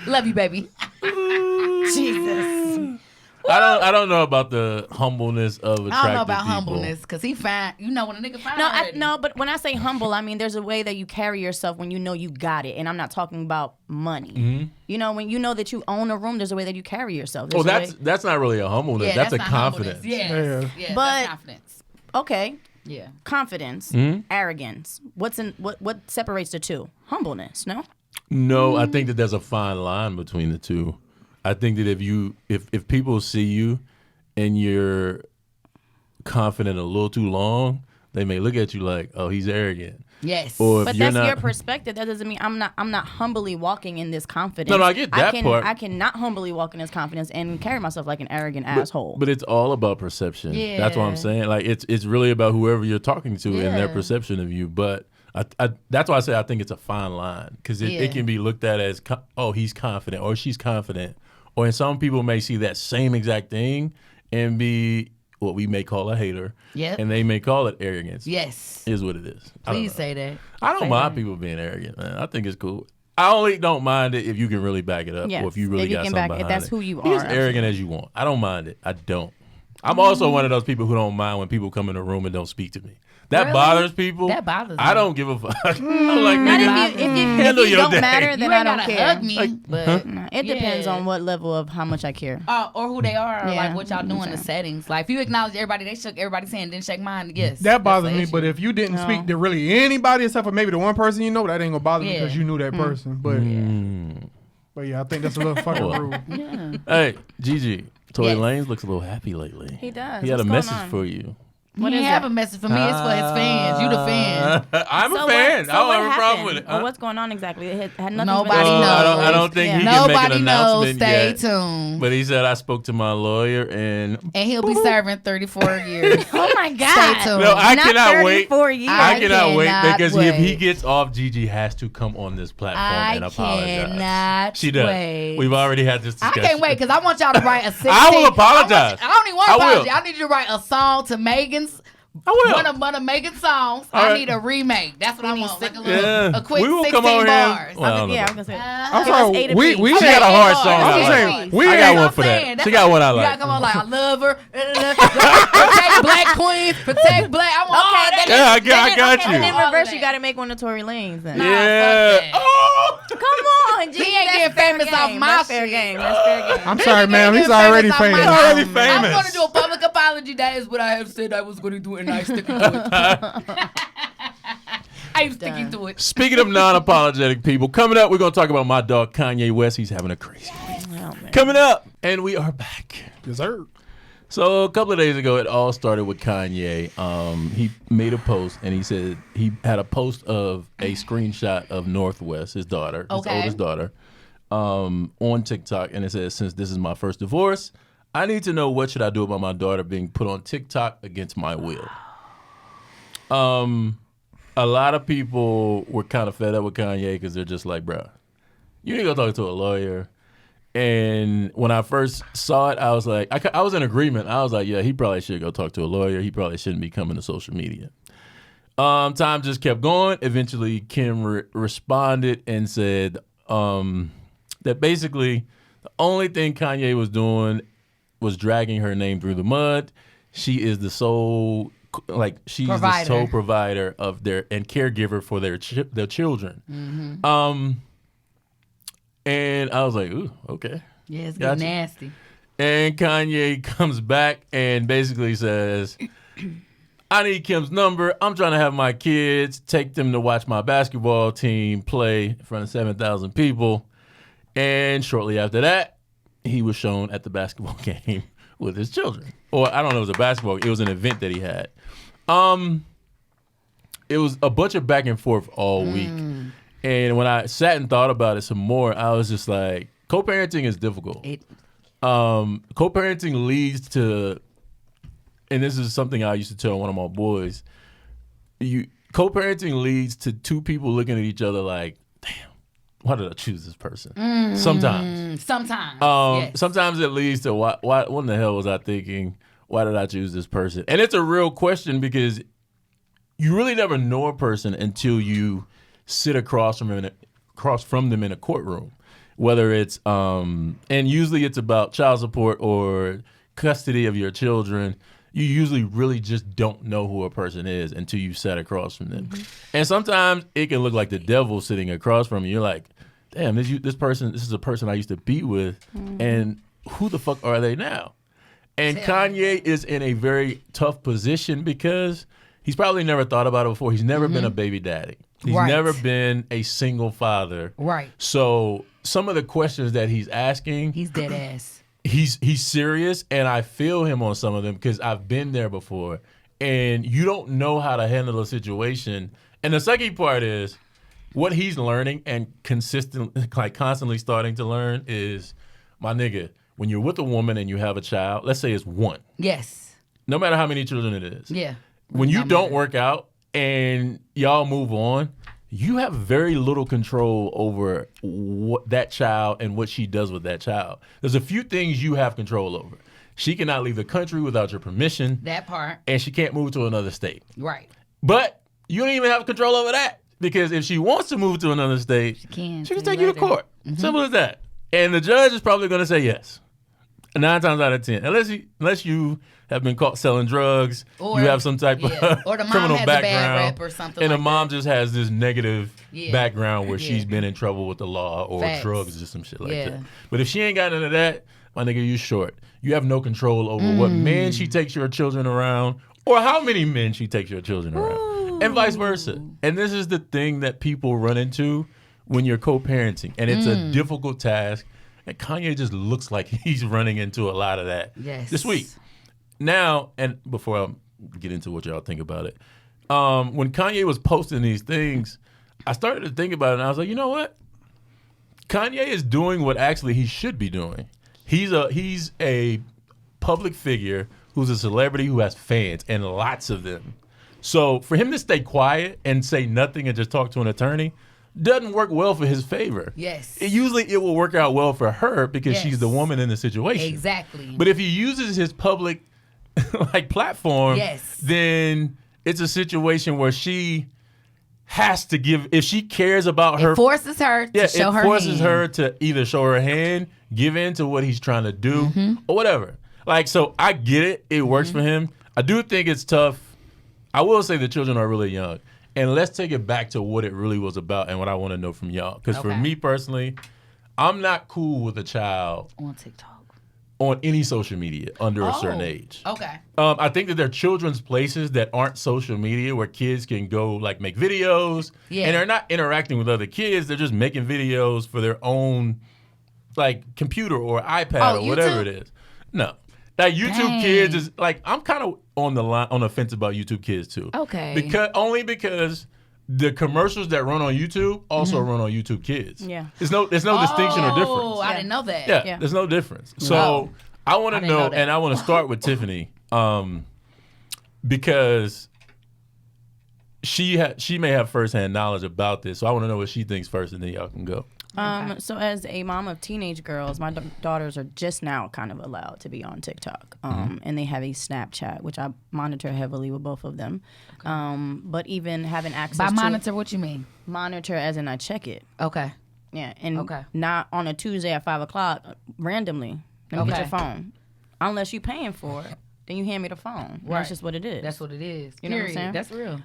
[SPEAKER 4] Love you, baby.
[SPEAKER 5] Jesus.
[SPEAKER 3] I don't know about the humbleness of attractive
[SPEAKER 4] I don't know about
[SPEAKER 3] people.
[SPEAKER 4] humbleness because he fine. You know when a nigga fine.
[SPEAKER 5] No,
[SPEAKER 4] already.
[SPEAKER 5] no, but when I say humble, I mean there's a way that you carry yourself when you know you got it, and I'm not talking about money.
[SPEAKER 3] Mm-hmm.
[SPEAKER 5] You know, when you know that you own a room, there's a way that you carry yourself.
[SPEAKER 3] Oh,
[SPEAKER 5] There's a way-
[SPEAKER 3] that's not really a humbleness.
[SPEAKER 4] Yeah,
[SPEAKER 3] that's a
[SPEAKER 4] not
[SPEAKER 3] confidence.
[SPEAKER 4] humbleness. Yes.
[SPEAKER 6] Yeah.
[SPEAKER 4] Yeah,
[SPEAKER 5] But-
[SPEAKER 4] that's confidence.
[SPEAKER 5] okay.
[SPEAKER 4] Yeah.
[SPEAKER 5] Confidence,
[SPEAKER 3] Mm-hmm.
[SPEAKER 5] arrogance. What separates the two? Humbleness, no?
[SPEAKER 3] No, I think that there's a fine line between the two. I think that if people see you and you're confident a little too long, they may look at you like, oh, he's arrogant.
[SPEAKER 4] Yes.
[SPEAKER 3] Or if
[SPEAKER 5] But
[SPEAKER 3] you're
[SPEAKER 5] that's
[SPEAKER 3] not,
[SPEAKER 5] your perspective. That doesn't mean I'm not humbly walking in this confidence.
[SPEAKER 3] No, I get that part.
[SPEAKER 5] I cannot humbly walk in this confidence and carry myself like an arrogant asshole.
[SPEAKER 3] But it's all about perception.
[SPEAKER 4] Yeah.
[SPEAKER 3] That's what I'm saying. Like it's really about whoever you're talking to and their
[SPEAKER 5] Yeah.
[SPEAKER 3] perception of you. But I that's why I say I think it's a fine line because
[SPEAKER 4] Yeah.
[SPEAKER 3] it can be looked at as oh, he's confident or she's confident, or some people may see that same exact thing and be what we may call a hater.
[SPEAKER 4] Yep.
[SPEAKER 3] And they may call it arrogance.
[SPEAKER 4] Yes.
[SPEAKER 3] Is what it is. I don't
[SPEAKER 4] Please
[SPEAKER 3] know.
[SPEAKER 4] say that.
[SPEAKER 3] I don't mind people being arrogant, man. I think it's cool. I only don't mind it if you can really back it up,
[SPEAKER 5] Yes,
[SPEAKER 3] or if you really
[SPEAKER 5] if you
[SPEAKER 3] got
[SPEAKER 5] can
[SPEAKER 3] something
[SPEAKER 5] back it,
[SPEAKER 3] behind
[SPEAKER 5] that's
[SPEAKER 3] it.
[SPEAKER 5] who you
[SPEAKER 3] Be as
[SPEAKER 5] are,
[SPEAKER 3] arrogant as you want. I don't mind it. I don't. I'm also one of those people who don't mind when people come in the room and don't speak to me. That
[SPEAKER 4] Really?
[SPEAKER 3] bothers people.
[SPEAKER 4] That bothers
[SPEAKER 3] I
[SPEAKER 4] me.
[SPEAKER 3] don't give a fuck. I'm like,
[SPEAKER 5] Not
[SPEAKER 3] nigga,
[SPEAKER 5] if you
[SPEAKER 3] handle your
[SPEAKER 5] don't
[SPEAKER 3] day.
[SPEAKER 5] matter,
[SPEAKER 4] You
[SPEAKER 5] then
[SPEAKER 4] ain't
[SPEAKER 5] I don't
[SPEAKER 4] gotta
[SPEAKER 5] care.
[SPEAKER 4] hug me, but
[SPEAKER 5] No, it depends
[SPEAKER 4] Yeah.
[SPEAKER 5] on what level of how much I care.
[SPEAKER 4] or who they are, or
[SPEAKER 5] Yeah.
[SPEAKER 4] like what y'all doing in the settings. Like if you acknowledge everybody, they shook everybody's hand, didn't shake mine. Yes,
[SPEAKER 6] That bothers
[SPEAKER 4] that's the
[SPEAKER 6] me,
[SPEAKER 4] issue.
[SPEAKER 6] but if you didn't
[SPEAKER 5] No.
[SPEAKER 6] speak to really anybody except for maybe the one person you know, that ain't gonna bother me
[SPEAKER 4] Yeah.
[SPEAKER 6] because you knew that person. But but yeah, I think that's a little fucking
[SPEAKER 3] Well.
[SPEAKER 6] rude.
[SPEAKER 3] Hey, Gigi, Tory
[SPEAKER 4] Yes.
[SPEAKER 3] Lanez looks a little happy lately.
[SPEAKER 5] He does.
[SPEAKER 3] He had
[SPEAKER 5] What's
[SPEAKER 3] a
[SPEAKER 5] going
[SPEAKER 3] message
[SPEAKER 5] on?
[SPEAKER 3] for you.
[SPEAKER 4] he
[SPEAKER 5] What
[SPEAKER 4] didn't
[SPEAKER 5] is
[SPEAKER 4] have
[SPEAKER 5] it?
[SPEAKER 4] a message for me. It's for his fans. You the fan.
[SPEAKER 3] I'm a
[SPEAKER 5] So
[SPEAKER 3] fan.
[SPEAKER 5] what, so
[SPEAKER 3] I don't
[SPEAKER 5] what
[SPEAKER 3] have a problem with
[SPEAKER 5] happened?
[SPEAKER 3] it.
[SPEAKER 5] Or what's going on exactly? It had nothing
[SPEAKER 4] Nobody
[SPEAKER 5] to do with
[SPEAKER 4] knows.
[SPEAKER 3] I don't think
[SPEAKER 5] Yeah.
[SPEAKER 3] he can make
[SPEAKER 4] Nobody
[SPEAKER 3] an
[SPEAKER 4] knows.
[SPEAKER 3] announcement
[SPEAKER 4] Stay
[SPEAKER 3] yet.
[SPEAKER 4] tuned.
[SPEAKER 3] But he said I spoke to my lawyer and
[SPEAKER 4] And he'll be serving 34 years.
[SPEAKER 5] Oh my God.
[SPEAKER 4] Stay tuned.
[SPEAKER 3] no, I
[SPEAKER 5] Not
[SPEAKER 3] cannot wait.
[SPEAKER 5] 34 years.
[SPEAKER 3] I cannot wait
[SPEAKER 4] cannot
[SPEAKER 3] because
[SPEAKER 4] wait.
[SPEAKER 3] if he gets off, Gigi has to come on this platform
[SPEAKER 4] I
[SPEAKER 3] and apologize.
[SPEAKER 4] cannot
[SPEAKER 3] She does.
[SPEAKER 4] wait.
[SPEAKER 3] We've already had this
[SPEAKER 4] I
[SPEAKER 3] discussion.
[SPEAKER 4] can't wait because I want y'all to write a 16.
[SPEAKER 3] I will apologize.
[SPEAKER 4] I don't even want
[SPEAKER 3] I
[SPEAKER 4] to
[SPEAKER 3] will.
[SPEAKER 4] apologize. I need you to write a song to Megan's.
[SPEAKER 3] I will.
[SPEAKER 4] One of Megan's songs.
[SPEAKER 3] All
[SPEAKER 4] I
[SPEAKER 3] right.
[SPEAKER 4] need a remake. That's what I
[SPEAKER 5] need
[SPEAKER 4] want. Like a,
[SPEAKER 3] Yeah.
[SPEAKER 4] little, a quick
[SPEAKER 3] We will
[SPEAKER 4] 16
[SPEAKER 3] come over here.
[SPEAKER 4] bars.
[SPEAKER 3] Well, I don't know
[SPEAKER 5] Yeah,
[SPEAKER 3] about
[SPEAKER 5] I'm gonna say.
[SPEAKER 6] I'm
[SPEAKER 5] Give us
[SPEAKER 6] sorry,
[SPEAKER 5] 8
[SPEAKER 6] we
[SPEAKER 5] apiece.
[SPEAKER 3] She got a hard song.
[SPEAKER 6] I'm
[SPEAKER 3] I
[SPEAKER 6] saying,
[SPEAKER 3] like.
[SPEAKER 6] we
[SPEAKER 3] I
[SPEAKER 6] ain't-
[SPEAKER 3] got one
[SPEAKER 4] I'm
[SPEAKER 3] for
[SPEAKER 4] saying,
[SPEAKER 3] that. She got one I
[SPEAKER 4] You
[SPEAKER 3] like.
[SPEAKER 4] gotta come on like I love her. Protect black queens. Protect black. I want all that.
[SPEAKER 3] Yeah, I got
[SPEAKER 5] And
[SPEAKER 3] you.
[SPEAKER 5] then
[SPEAKER 4] All
[SPEAKER 5] reverse,
[SPEAKER 4] that.
[SPEAKER 5] you gotta make one of Tory Lanez then.
[SPEAKER 4] Nah.
[SPEAKER 3] Yeah.
[SPEAKER 4] fuck that.
[SPEAKER 3] Oh.
[SPEAKER 5] Come on, G.
[SPEAKER 4] He ain't
[SPEAKER 5] that's
[SPEAKER 4] getting
[SPEAKER 5] fair
[SPEAKER 4] famous off
[SPEAKER 5] game.
[SPEAKER 4] my
[SPEAKER 5] That's fair
[SPEAKER 4] shit.
[SPEAKER 5] game. That's fair game.
[SPEAKER 6] I'm sorry, ma'am. He's
[SPEAKER 4] Getting
[SPEAKER 6] already
[SPEAKER 4] off my
[SPEAKER 6] famous.
[SPEAKER 4] album.
[SPEAKER 3] Already
[SPEAKER 4] I'm
[SPEAKER 3] famous.
[SPEAKER 4] going to do a public apology. That is what I have said I was going to do, and I stick to it. I'm sticking to it.
[SPEAKER 3] Speaking of non-apologetic people, coming up, we're going to talk about my dog Kanye West. He's having a crazy week.
[SPEAKER 5] Oh, man.
[SPEAKER 3] Coming up, and we are back.
[SPEAKER 6] Dessert.
[SPEAKER 3] So a couple of days ago, it all started with Kanye. He made a post, and he said he had a post of a screenshot of Northwest, his daughter, his
[SPEAKER 4] Okay.
[SPEAKER 3] oldest daughter, on TikTok, and it says, "Since this is my first divorce, I need to know what should I do about my daughter being put on TikTok against my will." A lot of people were kind of fed up with Kanye because they're just like, bro, you need to go talk to a lawyer. And when I first saw it, I was like, I was in agreement. I was like, yeah, he probably should go talk to a lawyer. He probably shouldn't be coming to social media. Time just kept going. Eventually, Kim responded and said that basically the only thing Kanye was doing was dragging her name through the mud. She is the sole, she's the sole provider of and caregiver for their children. Mm-hmm. And I was like, ooh, okay.
[SPEAKER 4] Yeah, it's getting nasty.
[SPEAKER 3] And Kanye comes back and basically says, I need Kim's number. I'm trying to have my kids take them to watch my basketball team play in front of 7,000 people. And shortly after that, he was shown at the basketball game with his children. Or I don't know, it was a basketball. It was an event that he had. It was a bunch of back and forth all week. And when I sat and thought about it some more, I was just like, co-parenting is difficult. Co-parenting leads to, and this is something I used to tell one of my boys, co-parenting leads to two people looking at each other like, damn, why did I choose this person? Sometimes.
[SPEAKER 4] Yes.
[SPEAKER 3] Sometimes it leads to, what in the hell was I thinking? Why did I choose this person? And it's a real question because you really never know a person until you sit across from them in a courtroom, whether it's and usually it's about child support or custody of your children. You usually really just don't know who a person is until you sat across from them. And sometimes it can look like the devil sitting across from you. You're like, damn, this is a person I used to be with, and who the fuck are they now? And Kanye is in a very tough position because he's probably never thought about it before. He's never been a baby daddy. He's never been a single father.
[SPEAKER 4] Right.
[SPEAKER 3] So some of the questions that he's asking,
[SPEAKER 4] he's dead ass.
[SPEAKER 3] He's serious, and I feel him on some of them because I've been there before. And you don't know how to handle a situation. And the second part is what he's learning and constantly starting to learn is, my nigga, when you're with a woman and you have a child, let's say it's one.
[SPEAKER 4] Yes.
[SPEAKER 3] No matter how many children it is.
[SPEAKER 4] Yeah.
[SPEAKER 3] When you don't work out and y'all move on, you have very little control over what that child and what she does with that child. There's a few things you have control over. She cannot leave the country without your permission.
[SPEAKER 4] That part.
[SPEAKER 3] And she can't move to another state.
[SPEAKER 4] Right.
[SPEAKER 3] But you don't even have control over that because if she wants to move to another state, she can take you to court. Simple as that. And the judge is probably going to say yes. 9 times out of 10, unless you have been caught selling drugs, or you have some type of
[SPEAKER 4] or the mom
[SPEAKER 3] criminal
[SPEAKER 4] has
[SPEAKER 3] background,
[SPEAKER 4] a bad rep or something,
[SPEAKER 3] and
[SPEAKER 4] like
[SPEAKER 3] the mom
[SPEAKER 4] that.
[SPEAKER 3] just has this negative background where she's been in trouble with the law or
[SPEAKER 4] Facts.
[SPEAKER 3] drugs or some shit like that. But if she ain't got none of that, my nigga, you short. You have no control over what men she takes your children around or how many men she takes your children around, and vice versa. And this is the thing that people run into when you're co-parenting, and it's a difficult task. And Kanye just looks like he's running into a lot of that this week. Now, and before I get into what y'all think about it, when Kanye was posting these things, I started to think about it, and I was like, you know what? Kanye is doing what actually he should be doing. He's a public figure who's a celebrity who has fans, and lots of them. So for him to stay quiet and say nothing and just talk to an attorney doesn't work well for his favor.
[SPEAKER 4] Yes.
[SPEAKER 3] Usually it will work out well for her because she's the woman in the situation.
[SPEAKER 4] Exactly.
[SPEAKER 3] But if he uses his public platform, then it's a situation where she has to give, if she cares about her.
[SPEAKER 4] It forces her to show her hand. It forces
[SPEAKER 3] her to either show her hand, give in to what he's trying to do, or whatever. So I get it. It works for him. I do think it's tough. I will say the children are really young. And let's take it back to what it really was about and what I want to know from y'all. Because for me personally, I'm not cool with a child
[SPEAKER 4] on TikTok,
[SPEAKER 3] on any social media under a certain age.
[SPEAKER 4] Okay.
[SPEAKER 3] I think that there are children's places that aren't social media where kids can go make videos. Yeah. And they're not interacting with other kids. They're just making videos for their own computer or iPad or whatever it is. No. YouTube Kids is I'm kind of on the fence about YouTube Kids too.
[SPEAKER 5] Okay.
[SPEAKER 3] Because the commercials that run on YouTube also run on YouTube Kids. Yeah. There's no distinction or difference.
[SPEAKER 4] Oh, I didn't know that.
[SPEAKER 3] Yeah. There's no difference. So I want to know, and I want to start with Tiffany, because she may have firsthand knowledge about this, so I want to know what she thinks first, and then y'all can go.
[SPEAKER 5] So as a mom of teenage girls, my daughters are just now kind of allowed to be on TikTok, and they have a Snapchat, which I monitor heavily with both of them. But even having access
[SPEAKER 4] By
[SPEAKER 5] to
[SPEAKER 4] monitor, what you mean?
[SPEAKER 5] monitor as in I check it.
[SPEAKER 4] Okay.
[SPEAKER 5] Yeah, and
[SPEAKER 4] Okay.
[SPEAKER 5] not on a Tuesday at 5:00 randomly. Let me get
[SPEAKER 4] Okay.
[SPEAKER 5] your phone. Unless you're paying for it, then you hand me the phone.
[SPEAKER 4] Right.
[SPEAKER 5] That's just what it is.
[SPEAKER 4] That's what it is.
[SPEAKER 5] You know what I'm
[SPEAKER 4] Period.
[SPEAKER 5] saying?
[SPEAKER 4] That's real.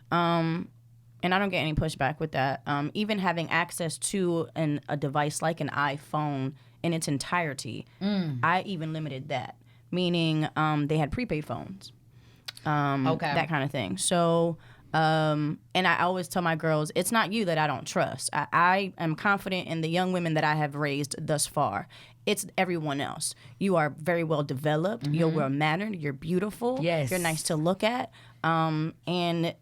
[SPEAKER 5] And I don't get any pushback with that. Even having access to a device like an iPhone in its entirety, I even limited that. Meaning they had prepaid phones.
[SPEAKER 4] Okay.
[SPEAKER 5] That kind of thing. So, and I always tell my girls, it's not you that I don't trust. I am confident in the young women that I have raised thus far. It's everyone else. You are very well developed. You're well mannered. You're beautiful.
[SPEAKER 4] Yes.
[SPEAKER 5] You're nice to look at. And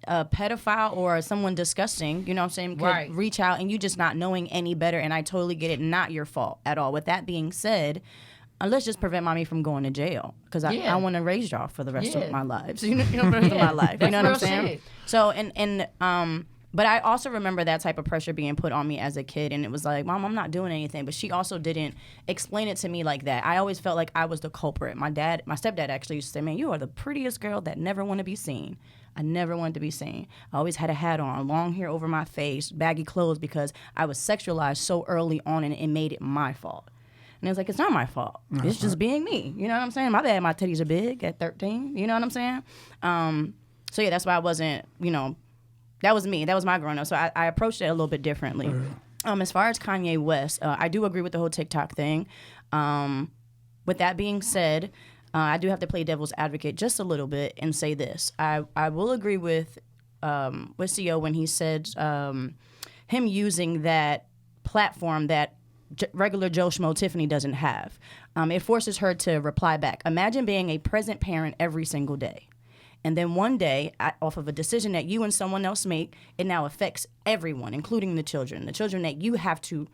[SPEAKER 5] a pedophile or someone disgusting, you know what I'm saying, could
[SPEAKER 4] Right.
[SPEAKER 5] reach out and you just not knowing any better. And I totally get it. Not your fault at all. With that being said, let's just prevent mommy from going to jail because
[SPEAKER 4] Yeah.
[SPEAKER 5] I want to raise y'all for the rest
[SPEAKER 4] Yeah.
[SPEAKER 5] of my lives. You know, for the rest of my life. You know what I'm
[SPEAKER 4] real
[SPEAKER 5] saying?
[SPEAKER 4] shit.
[SPEAKER 5] So but I also remember that type of pressure being put on me as a kid, and it was like, Mom, I'm not doing anything. But she also didn't explain it to me like that. I always felt like I was the culprit. My stepdad actually used to say, man, you are the prettiest girl that never want to be seen. I never wanted to be seen. I always had a hat on, long hair over my face, baggy clothes because I was sexualized so early on and it made it my fault. And it was like, it's not my fault. It's just being me. You know what I'm saying? My bad, my titties are big at 13. You know what I'm saying? So yeah, that's why I wasn't, that was me. That was my growing up. So I approached it a little bit differently. As far as Kanye West, I do agree with the whole TikTok thing. With that being said, I do have to play devil's advocate just a little bit and say this. I will agree with CO when he said him using that platform that regular Joe Schmo Tiffany doesn't have. It forces her to reply back. Imagine being a present parent every single day. And then one day, off of a decision that you and someone else make, it now affects everyone, including the children that you have to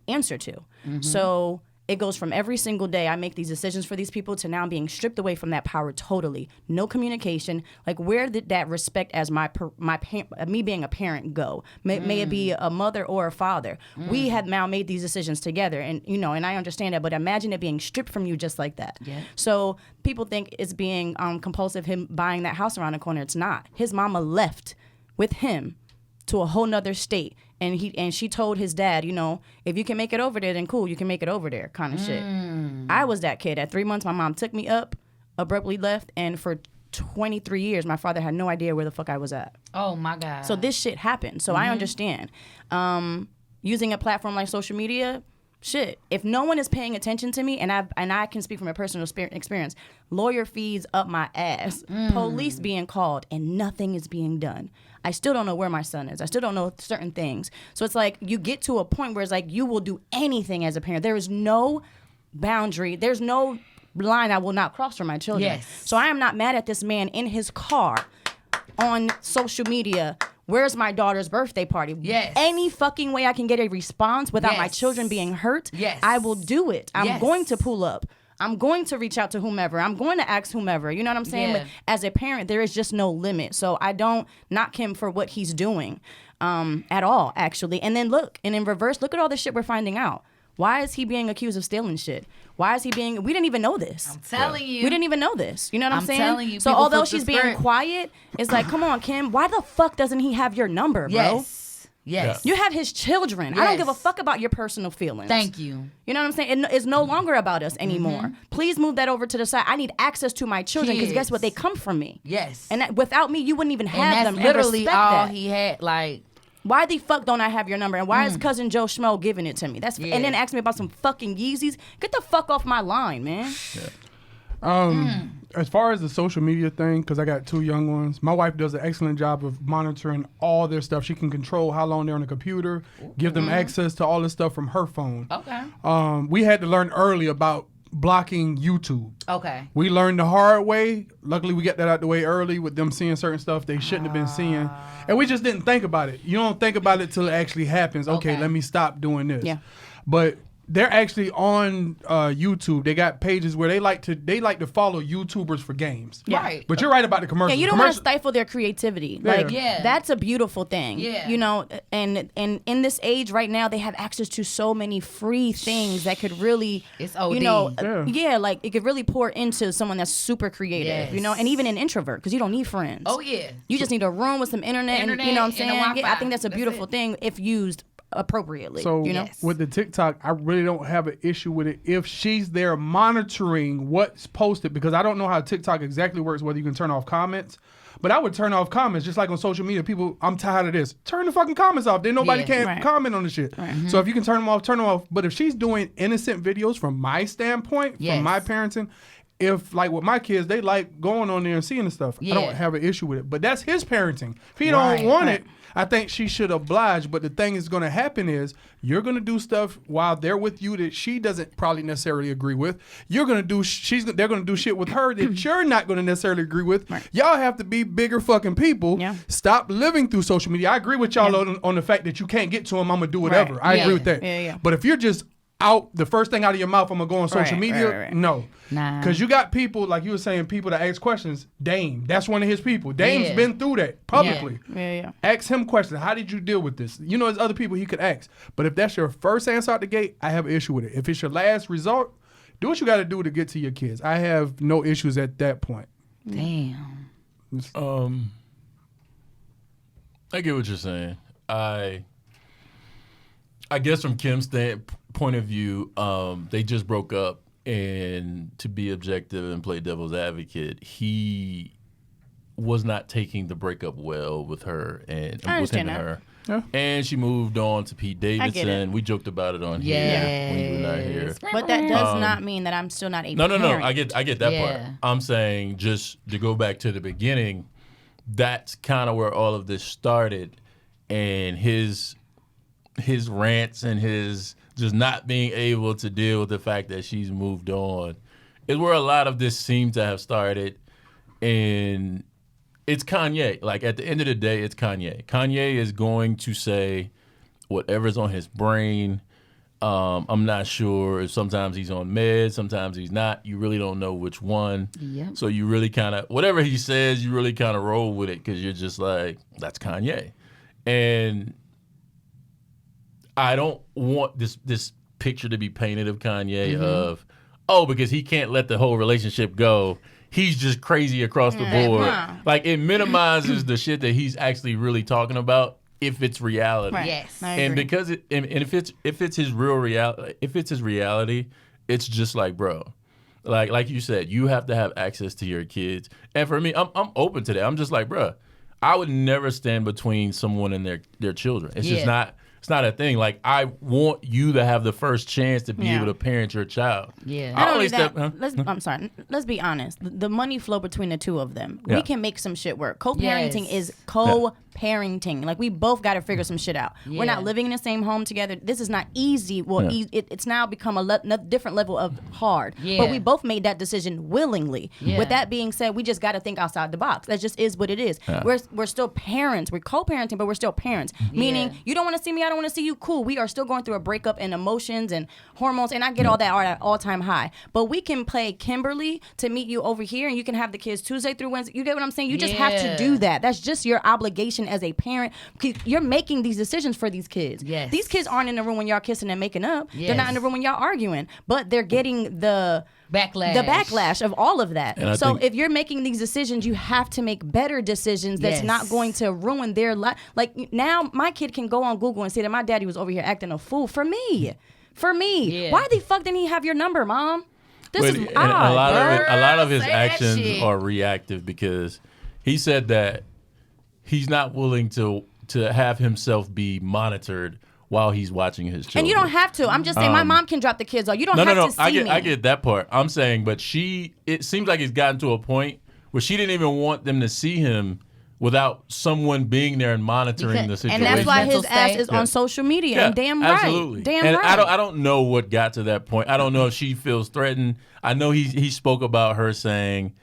[SPEAKER 5] answer to. So it goes from every single day I make these decisions for these people to now being stripped away from that power totally. No communication. Like, where did that respect as me being a parent go? May it be a mother or a father. We have now made these decisions together, and and I understand that. But imagine it being stripped from you just like that.
[SPEAKER 4] Yeah.
[SPEAKER 5] So people think it's being compulsive. Him buying that house around the corner. It's not. His mama left with him to a whole nother state. And she told his dad, if you can make it over there, then cool, you can make it over there, kind of shit. I was that kid. At 3 months, my mom took me up, abruptly left, and for 23 years, my father had no idea where the fuck I was at.
[SPEAKER 4] Oh my God.
[SPEAKER 5] So this shit happened. So I understand. Using a platform like social media, shit. If no one is paying attention to me, and I can speak from a personal experience, lawyer fees up my ass, police being called, and nothing is being done. I still don't know where my son is. I still don't know certain things. So it's like you get to a point where it's like you will do anything as a parent. There is no boundary. There's no line I will not cross for my children.
[SPEAKER 4] Yes.
[SPEAKER 5] So I am not mad at this man in his car on social media. Where's my daughter's birthday party?
[SPEAKER 4] Yes.
[SPEAKER 5] Any fucking way I can get a response without my
[SPEAKER 4] Yes.
[SPEAKER 5] children being hurt,
[SPEAKER 4] Yes.
[SPEAKER 5] I will do it. I'm
[SPEAKER 4] Yes.
[SPEAKER 5] going to pull up. I'm going to reach out to whomever. I'm going to ask whomever. You know what I'm saying?
[SPEAKER 4] Yeah.
[SPEAKER 5] But as a parent, there is just no limit. So I don't knock him for what he's doing at all, actually. And then in reverse, look at all the shit we're finding out. Why is he being accused of stealing shit? Why is he being... We didn't even know this.
[SPEAKER 4] I'm telling you.
[SPEAKER 5] We didn't even know this. You know what I'm saying?
[SPEAKER 4] telling you,
[SPEAKER 5] So
[SPEAKER 4] people
[SPEAKER 5] although
[SPEAKER 4] flip the
[SPEAKER 5] she's being
[SPEAKER 4] script.
[SPEAKER 5] quiet, it's like, come on, Kim, why the fuck doesn't he have your number, bro?
[SPEAKER 4] Yes. Yes.
[SPEAKER 5] You have his children. I don't give a
[SPEAKER 4] Yes.
[SPEAKER 5] fuck about your personal feelings.
[SPEAKER 4] Thank you.
[SPEAKER 5] You know what I'm saying? It's no longer about us anymore. Please move that over to the side. I need access to my children because guess what? They come from me.
[SPEAKER 4] Yes.
[SPEAKER 5] And without me, you wouldn't even
[SPEAKER 4] And
[SPEAKER 5] have
[SPEAKER 4] that's
[SPEAKER 5] them.
[SPEAKER 4] literally
[SPEAKER 5] and respect
[SPEAKER 4] all
[SPEAKER 5] that.
[SPEAKER 4] he had. Like,
[SPEAKER 5] Why the fuck don't I have your number? And why is cousin Joe Schmo giving it to me? That's
[SPEAKER 4] Yeah.
[SPEAKER 5] and then ask me about some fucking Yeezys. Get the fuck off my line, man.
[SPEAKER 6] As far as the social media thing, because I got 2 young ones, my wife does an excellent job of monitoring all their stuff. She can control how long they're on the computer, give them access to all this stuff from her phone.
[SPEAKER 4] okay.
[SPEAKER 6] We had to learn early about blocking YouTube.
[SPEAKER 4] Okay.
[SPEAKER 6] We learned the hard way. Luckily, we got that out the way early with them seeing certain stuff they shouldn't have been seeing. And we just didn't think about it. You don't think about it till it actually happens. Okay,
[SPEAKER 4] Okay.
[SPEAKER 6] let me stop doing this.
[SPEAKER 5] Yeah.
[SPEAKER 6] But they're actually on YouTube. They got pages where they like to follow YouTubers for games.
[SPEAKER 5] Yeah.
[SPEAKER 4] Right.
[SPEAKER 6] But you're right about the commercials.
[SPEAKER 5] Yeah, you don't want to stifle their creativity. Like,
[SPEAKER 4] Yeah.
[SPEAKER 5] that's a beautiful thing.
[SPEAKER 4] Yeah.
[SPEAKER 5] You know, and in this age right now, they have access to so many free things that could really,
[SPEAKER 4] It's OD.
[SPEAKER 5] you know,
[SPEAKER 6] Yeah.
[SPEAKER 5] like it could really pour into someone that's super creative,
[SPEAKER 4] Yes.
[SPEAKER 5] you know, and even an introvert because you don't need friends.
[SPEAKER 4] Oh yeah.
[SPEAKER 5] You just need a room with some internet and you know what I'm
[SPEAKER 4] and a
[SPEAKER 5] saying?
[SPEAKER 4] Wi-Fi.
[SPEAKER 5] Yeah, I think that's a
[SPEAKER 4] That's
[SPEAKER 5] beautiful
[SPEAKER 4] it.
[SPEAKER 5] thing if used appropriately.
[SPEAKER 6] So
[SPEAKER 5] you know?
[SPEAKER 4] Yes.
[SPEAKER 6] with the TikTok, I really don't have an issue with it if she's there monitoring what's posted, because I don't know how TikTok exactly works, whether you can turn off comments. But I would turn off comments just like on social media. People, I'm tired of this. Turn the fucking comments off. Then nobody
[SPEAKER 4] Yeah.
[SPEAKER 6] can
[SPEAKER 5] Right.
[SPEAKER 6] comment on the shit. So if you can turn them off, turn them off. But if she's doing innocent videos from my standpoint,
[SPEAKER 4] Yes.
[SPEAKER 6] from my parenting, if like with my kids, they like going on there and seeing the stuff. I
[SPEAKER 4] Yeah.
[SPEAKER 6] don't have an issue with it. But that's his parenting. If he
[SPEAKER 4] Right.
[SPEAKER 6] don't want it, I think she should oblige. But the thing is going to happen is you're going to do stuff while they're with you that she doesn't probably necessarily agree with. You're going to do they're going to do shit with her that you're not going to necessarily agree with. Y'all have to be bigger fucking people.
[SPEAKER 5] Yeah.
[SPEAKER 6] Stop living through social media. I agree with y'all on the fact that you can't get to them. I'm going to do whatever.
[SPEAKER 5] Right.
[SPEAKER 6] I
[SPEAKER 4] Yeah.
[SPEAKER 6] agree with that.
[SPEAKER 5] Yeah.
[SPEAKER 6] But if you're just out, the first thing out of your mouth, I'm going to go on social
[SPEAKER 5] Right,
[SPEAKER 6] media.
[SPEAKER 5] right.
[SPEAKER 6] No.
[SPEAKER 4] Nah.
[SPEAKER 6] Because you got people, like you were saying, people that ask questions. Dame, that's one of his people. Dame's
[SPEAKER 4] Yeah.
[SPEAKER 6] been through that publicly.
[SPEAKER 5] Yeah.
[SPEAKER 6] Ask him questions. How did you deal with this? You know, there's other people he could ask. But if that's your first answer out the gate, I have an issue with it. If it's your last resort, do what you got to do to get to your kids. I have no issues at that point.
[SPEAKER 4] Damn.
[SPEAKER 3] I get what you're saying. I guess from Kim's point of view, they just broke up, and to be objective and play devil's advocate, he was not taking the breakup well with her and
[SPEAKER 5] I
[SPEAKER 3] with him
[SPEAKER 5] understand
[SPEAKER 3] and
[SPEAKER 5] that.
[SPEAKER 3] her.
[SPEAKER 6] Yeah.
[SPEAKER 3] And she moved on to Pete
[SPEAKER 5] get
[SPEAKER 3] Davidson.
[SPEAKER 5] it.
[SPEAKER 3] We joked about it on here when you were not here.
[SPEAKER 5] But that does not mean that I'm still not a
[SPEAKER 3] No.
[SPEAKER 5] parent.
[SPEAKER 3] I get that
[SPEAKER 4] Yeah.
[SPEAKER 3] part. I'm saying just to go back to the beginning, that's kind of where all of this started, and his rants and his just not being able to deal with the fact that she's moved on is where a lot of this seemed to have started. And it's Kanye. Like, at the end of the day, it's Kanye. Kanye is going to say whatever's on his brain. I'm not sure if sometimes he's on meds, sometimes he's not. You really don't know which one.
[SPEAKER 4] Yep.
[SPEAKER 3] So you really kind of, whatever he says, you really kind of roll with it because you're just like, that's Kanye. And I don't want this picture to be painted of Kanye of, because he can't let the whole relationship go. He's just crazy across the board. Like, it minimizes the shit that he's actually really talking about if it's reality.
[SPEAKER 5] Right.
[SPEAKER 4] Yes.
[SPEAKER 5] I
[SPEAKER 3] And
[SPEAKER 5] agree.
[SPEAKER 3] because if it's his real reality, if it's his reality, it's just like, bro, like you said, you have to have access to your kids. And for me, I'm open to that. I'm just like, bro, I would never stand between someone and their children. It's just not. It's not a thing. Like, I want you to have the first chance to be
[SPEAKER 5] Yeah.
[SPEAKER 3] able to parent your child.
[SPEAKER 4] Yeah.
[SPEAKER 5] Not
[SPEAKER 3] I
[SPEAKER 5] only
[SPEAKER 3] only
[SPEAKER 5] that,
[SPEAKER 3] step.
[SPEAKER 5] I'm sorry. Let's be honest. The money flow between the two of them.
[SPEAKER 3] Yeah.
[SPEAKER 5] We can make some shit work. Co-parenting
[SPEAKER 4] Yes.
[SPEAKER 5] is co-parenting. Like, we both got to figure some shit out. We're
[SPEAKER 4] Yeah.
[SPEAKER 5] not living in the same home together. This is not easy. Well,
[SPEAKER 3] Yeah.
[SPEAKER 5] it's now become a different level of hard.
[SPEAKER 4] Yeah.
[SPEAKER 5] But we both made that decision willingly.
[SPEAKER 4] Yeah.
[SPEAKER 5] With that being said, we just got to think outside the box. That just is what it is.
[SPEAKER 3] Yeah.
[SPEAKER 5] We're still parents. We're co-parenting, but we're still parents. Meaning, you don't want to see me, I don't want to see you. Cool. We are still going through a breakup and emotions and hormones, and I get all that are at all-time high. But we can play Kimberly to meet you over here, and you can have the kids Tuesday through Wednesday. You get what I'm saying? You just have to
[SPEAKER 4] Yeah.
[SPEAKER 5] do that. That's just your obligation as a parent. You're making these decisions for these kids.
[SPEAKER 4] Yes.
[SPEAKER 5] These kids aren't in the room when y'all kissing and making up. They're not
[SPEAKER 4] Yes.
[SPEAKER 5] in the room when y'all arguing, but they're getting the backlash of all of that.
[SPEAKER 3] And I
[SPEAKER 5] So
[SPEAKER 3] think-
[SPEAKER 5] if you're making these decisions, you have to make better decisions that's
[SPEAKER 4] Yes.
[SPEAKER 5] not going to ruin their life. Like, now my kid can go on Google and say that my daddy was over here acting a fool for me.
[SPEAKER 4] Yeah.
[SPEAKER 5] Why the fuck didn't he have your number, Mom? This
[SPEAKER 3] But-
[SPEAKER 5] is
[SPEAKER 3] and
[SPEAKER 5] odd.
[SPEAKER 3] a lot of his
[SPEAKER 4] Say that
[SPEAKER 3] actions
[SPEAKER 4] shit.
[SPEAKER 3] are reactive because he said that he's not willing to have himself be monitored while he's watching his children.
[SPEAKER 5] And you don't have to. I'm just saying my mom can drop the kids off. You don't have to see me.
[SPEAKER 3] I get that part. I'm saying, but it seems like it's gotten to a point where she didn't even want them to see him without someone being there and monitoring the situation.
[SPEAKER 5] And that's why his
[SPEAKER 4] Mental
[SPEAKER 5] ass
[SPEAKER 4] state.
[SPEAKER 5] is on social media. And damn right.
[SPEAKER 3] Absolutely.
[SPEAKER 5] Damn
[SPEAKER 3] and
[SPEAKER 5] right.
[SPEAKER 3] I don't know what got to that point. I don't know if she feels threatened. I know he spoke about her saying,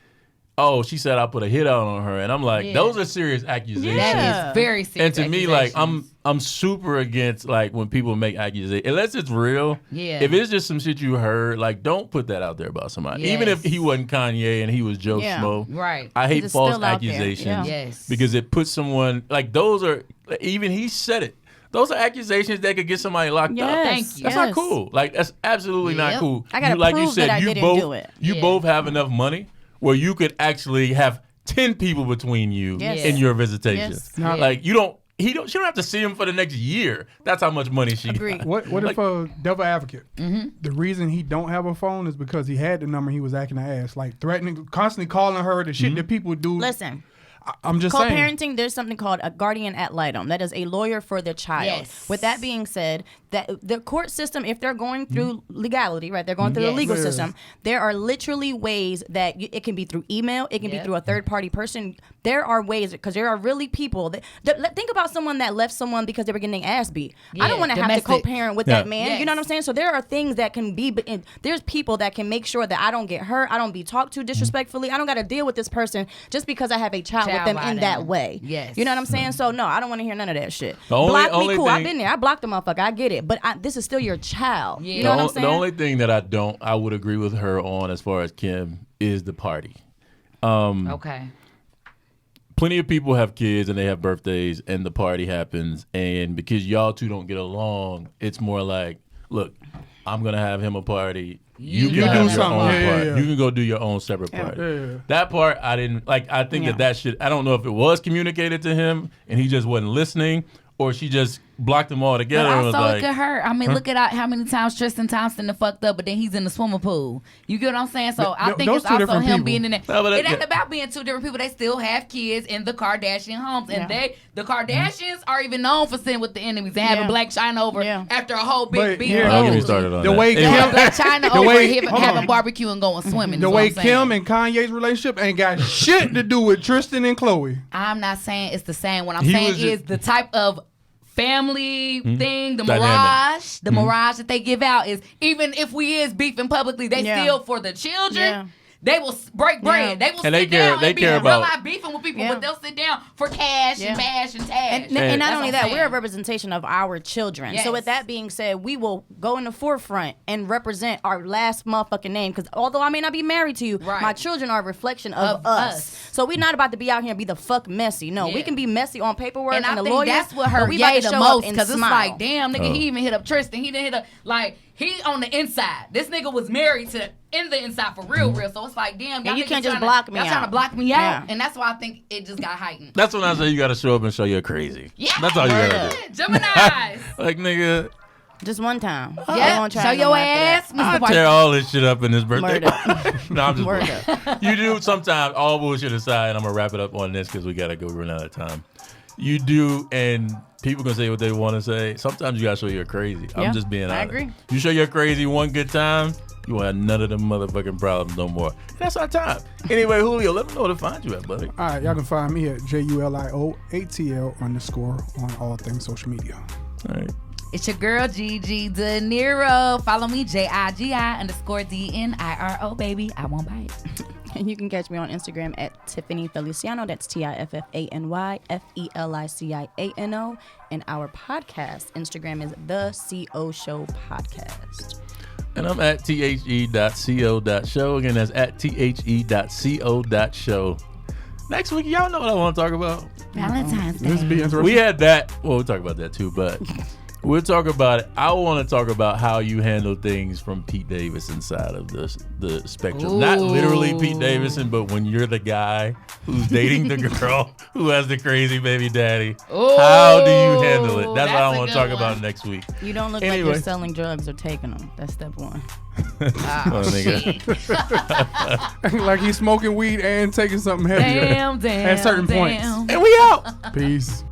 [SPEAKER 3] oh, she said I put a hit out on her, and I'm like, those are serious accusations.
[SPEAKER 4] That is very serious.
[SPEAKER 3] And to me, like, I'm super against like when people make accusations, unless it's real.
[SPEAKER 4] Yeah.
[SPEAKER 3] If it's just some shit you heard, like, don't put that out there about somebody. Even if he wasn't Kanye and he was Joe Schmo.
[SPEAKER 4] Right.
[SPEAKER 3] I hate
[SPEAKER 5] It's
[SPEAKER 3] false
[SPEAKER 5] still out there.
[SPEAKER 3] accusations.
[SPEAKER 4] Yes.
[SPEAKER 3] Because it puts someone like those are. Even he said it. Those are accusations that could get somebody locked up.
[SPEAKER 4] Thank you.
[SPEAKER 3] That's not cool. Like, that's absolutely not cool.
[SPEAKER 5] I gotta
[SPEAKER 3] like
[SPEAKER 5] prove
[SPEAKER 3] you said,
[SPEAKER 5] that I
[SPEAKER 3] you
[SPEAKER 5] didn't
[SPEAKER 3] both,
[SPEAKER 5] do it.
[SPEAKER 3] You both have enough money where you could actually have 10 people between you in your visitation.
[SPEAKER 5] Yes.
[SPEAKER 3] Like, she don't have to see him for the next year. That's how much money she got.
[SPEAKER 6] What if a devil advocate? The reason he don't have a phone is because he had the number. He was acting an ass, like threatening, constantly calling her the shit that people do.
[SPEAKER 5] Listen.
[SPEAKER 6] I'm just saying.
[SPEAKER 5] Co-parenting, there's something called a guardian ad litem. That is a lawyer for the child.
[SPEAKER 4] Yes.
[SPEAKER 5] With that being said, that the court system, if they're going through legality, right, they're going through the legal system, there are literally ways that it can be through email, it can be through a third-party person. There are ways, because there are really people that think about someone that left someone because they were getting their ass beat. I don't want to have to co-parent with that man. You know what I'm saying? So there are things that can be, there's people that can make sure that I don't get hurt, I don't be talked to disrespectfully, I don't got to deal with this person just because I have a child with them in that way.
[SPEAKER 4] Yes.
[SPEAKER 5] You know what I'm saying? So no, I don't want to hear none of that shit.
[SPEAKER 3] Only
[SPEAKER 5] Block me, cool.
[SPEAKER 3] thing,
[SPEAKER 5] I've been there. I blocked the motherfucker. I get it. But this is still your child. You know what I'm saying?
[SPEAKER 3] The only thing that I would agree with her on as far as Kim is the party.
[SPEAKER 4] Okay.
[SPEAKER 3] Plenty of people have kids and they have birthdays and the party happens, and because y'all two don't get along, it's more like, look, I'm gonna have him a party. You can have your own party. You can go do your own separate party. That part I didn't like. I think that shit. I don't know if it was communicated to him and he just wasn't listening, or she just blocked them all together.
[SPEAKER 4] But
[SPEAKER 3] and was
[SPEAKER 4] also,
[SPEAKER 3] like,
[SPEAKER 4] it could hurt. I mean, look at how many times Tristan Thompson done fucked up, but then he's in the swimming pool. You get what I'm saying? So I think it's also him being in there. It ain't about being two different people. They still have kids in the Kardashian homes, and the Kardashians are even known for sitting with the enemies and having Black China over after a whole big beat.
[SPEAKER 3] I'll get me started on
[SPEAKER 6] the
[SPEAKER 3] that.
[SPEAKER 6] way Kim,
[SPEAKER 4] Black China over having barbecue and going swimming.
[SPEAKER 6] The way Kim and Kanye's relationship ain't got shit to do with Tristan and Khloe.
[SPEAKER 4] I'm not saying it's the same. What I'm saying is the type of family thing, the mirage that they give out is, even if we is beefing publicly, they still for the children. They will break bread. They will sit down and be in real life beefing with people, but they'll sit down for cash and bash and tash.
[SPEAKER 5] And not only that, we're a representation of our children. So with that being said, we will go in the forefront and represent our last motherfucking name, because although I may not be married to you, my children are a reflection of us. So we're not about to be out here and be the fuck messy. No, we can be messy on paperwork and the lawyer.
[SPEAKER 4] That's what hurt Ye the most, because it's like, damn, nigga, he even hit up Tristan. He didn't hit up, like, he on the inside. This nigga was married to in the inside for real. So it's like, damn, y'all
[SPEAKER 5] you can't just
[SPEAKER 4] block
[SPEAKER 5] me out.
[SPEAKER 4] Y'all trying to block me out. And that's why I think it just got heightened.
[SPEAKER 3] That's when I say you got to show up and show you're crazy.
[SPEAKER 4] Yeah.
[SPEAKER 3] That's all you got to do.
[SPEAKER 4] Gemini's.
[SPEAKER 3] Like, nigga.
[SPEAKER 5] Just one time.
[SPEAKER 4] Yeah. Show your ass.
[SPEAKER 3] I'll tear all this shit up in this birthday. No, I'm just
[SPEAKER 5] Murder.
[SPEAKER 3] You do sometimes, all bullshit aside, and I'm going to wrap it up on this because we got to go run out of time. You do, and people can say what they want to say. Sometimes you got to show you're crazy. I'm just being honest.
[SPEAKER 5] I agree.
[SPEAKER 3] You show you're crazy one good time, you won't have none of them motherfucking problems no more. And that's our time. Anyway, Julio, let them know where to find you at, buddy.
[SPEAKER 6] All right, y'all can find me at JULIO_ATL on all things social media.
[SPEAKER 3] All right.
[SPEAKER 4] It's your girl, Gigi De Niro. Follow me, JIGI_DNIRO, baby. I won't bite.
[SPEAKER 5] And you can catch me on Instagram at Tiffany Feliciano. That's TIFFANY FELICIANO. And our podcast Instagram is The CO Show Podcast.
[SPEAKER 3] And I'm at the.co.show. Again, that's at the.co.show. Next week, y'all know what I want to talk about.
[SPEAKER 4] Valentine's Day.
[SPEAKER 6] This would be interesting.
[SPEAKER 3] We had that. Well, we'll talk about that too, but we'll talk about it. I want to talk about how you handle things from Pete Davidson side of the spectrum.
[SPEAKER 4] Ooh.
[SPEAKER 3] Not literally Pete Davidson, but when you're the guy who's dating the girl who has the crazy baby daddy.
[SPEAKER 4] Ooh,
[SPEAKER 3] how do you handle it? That's what I
[SPEAKER 4] a
[SPEAKER 3] want to
[SPEAKER 4] good
[SPEAKER 3] talk
[SPEAKER 4] one.
[SPEAKER 3] about next week.
[SPEAKER 5] You don't look like you're selling drugs or taking them. That's step one.
[SPEAKER 3] Oh, nigga.
[SPEAKER 6] Like he's smoking weed and taking something heavier
[SPEAKER 4] Damn.
[SPEAKER 6] at certain points.
[SPEAKER 3] And we out.
[SPEAKER 6] Peace.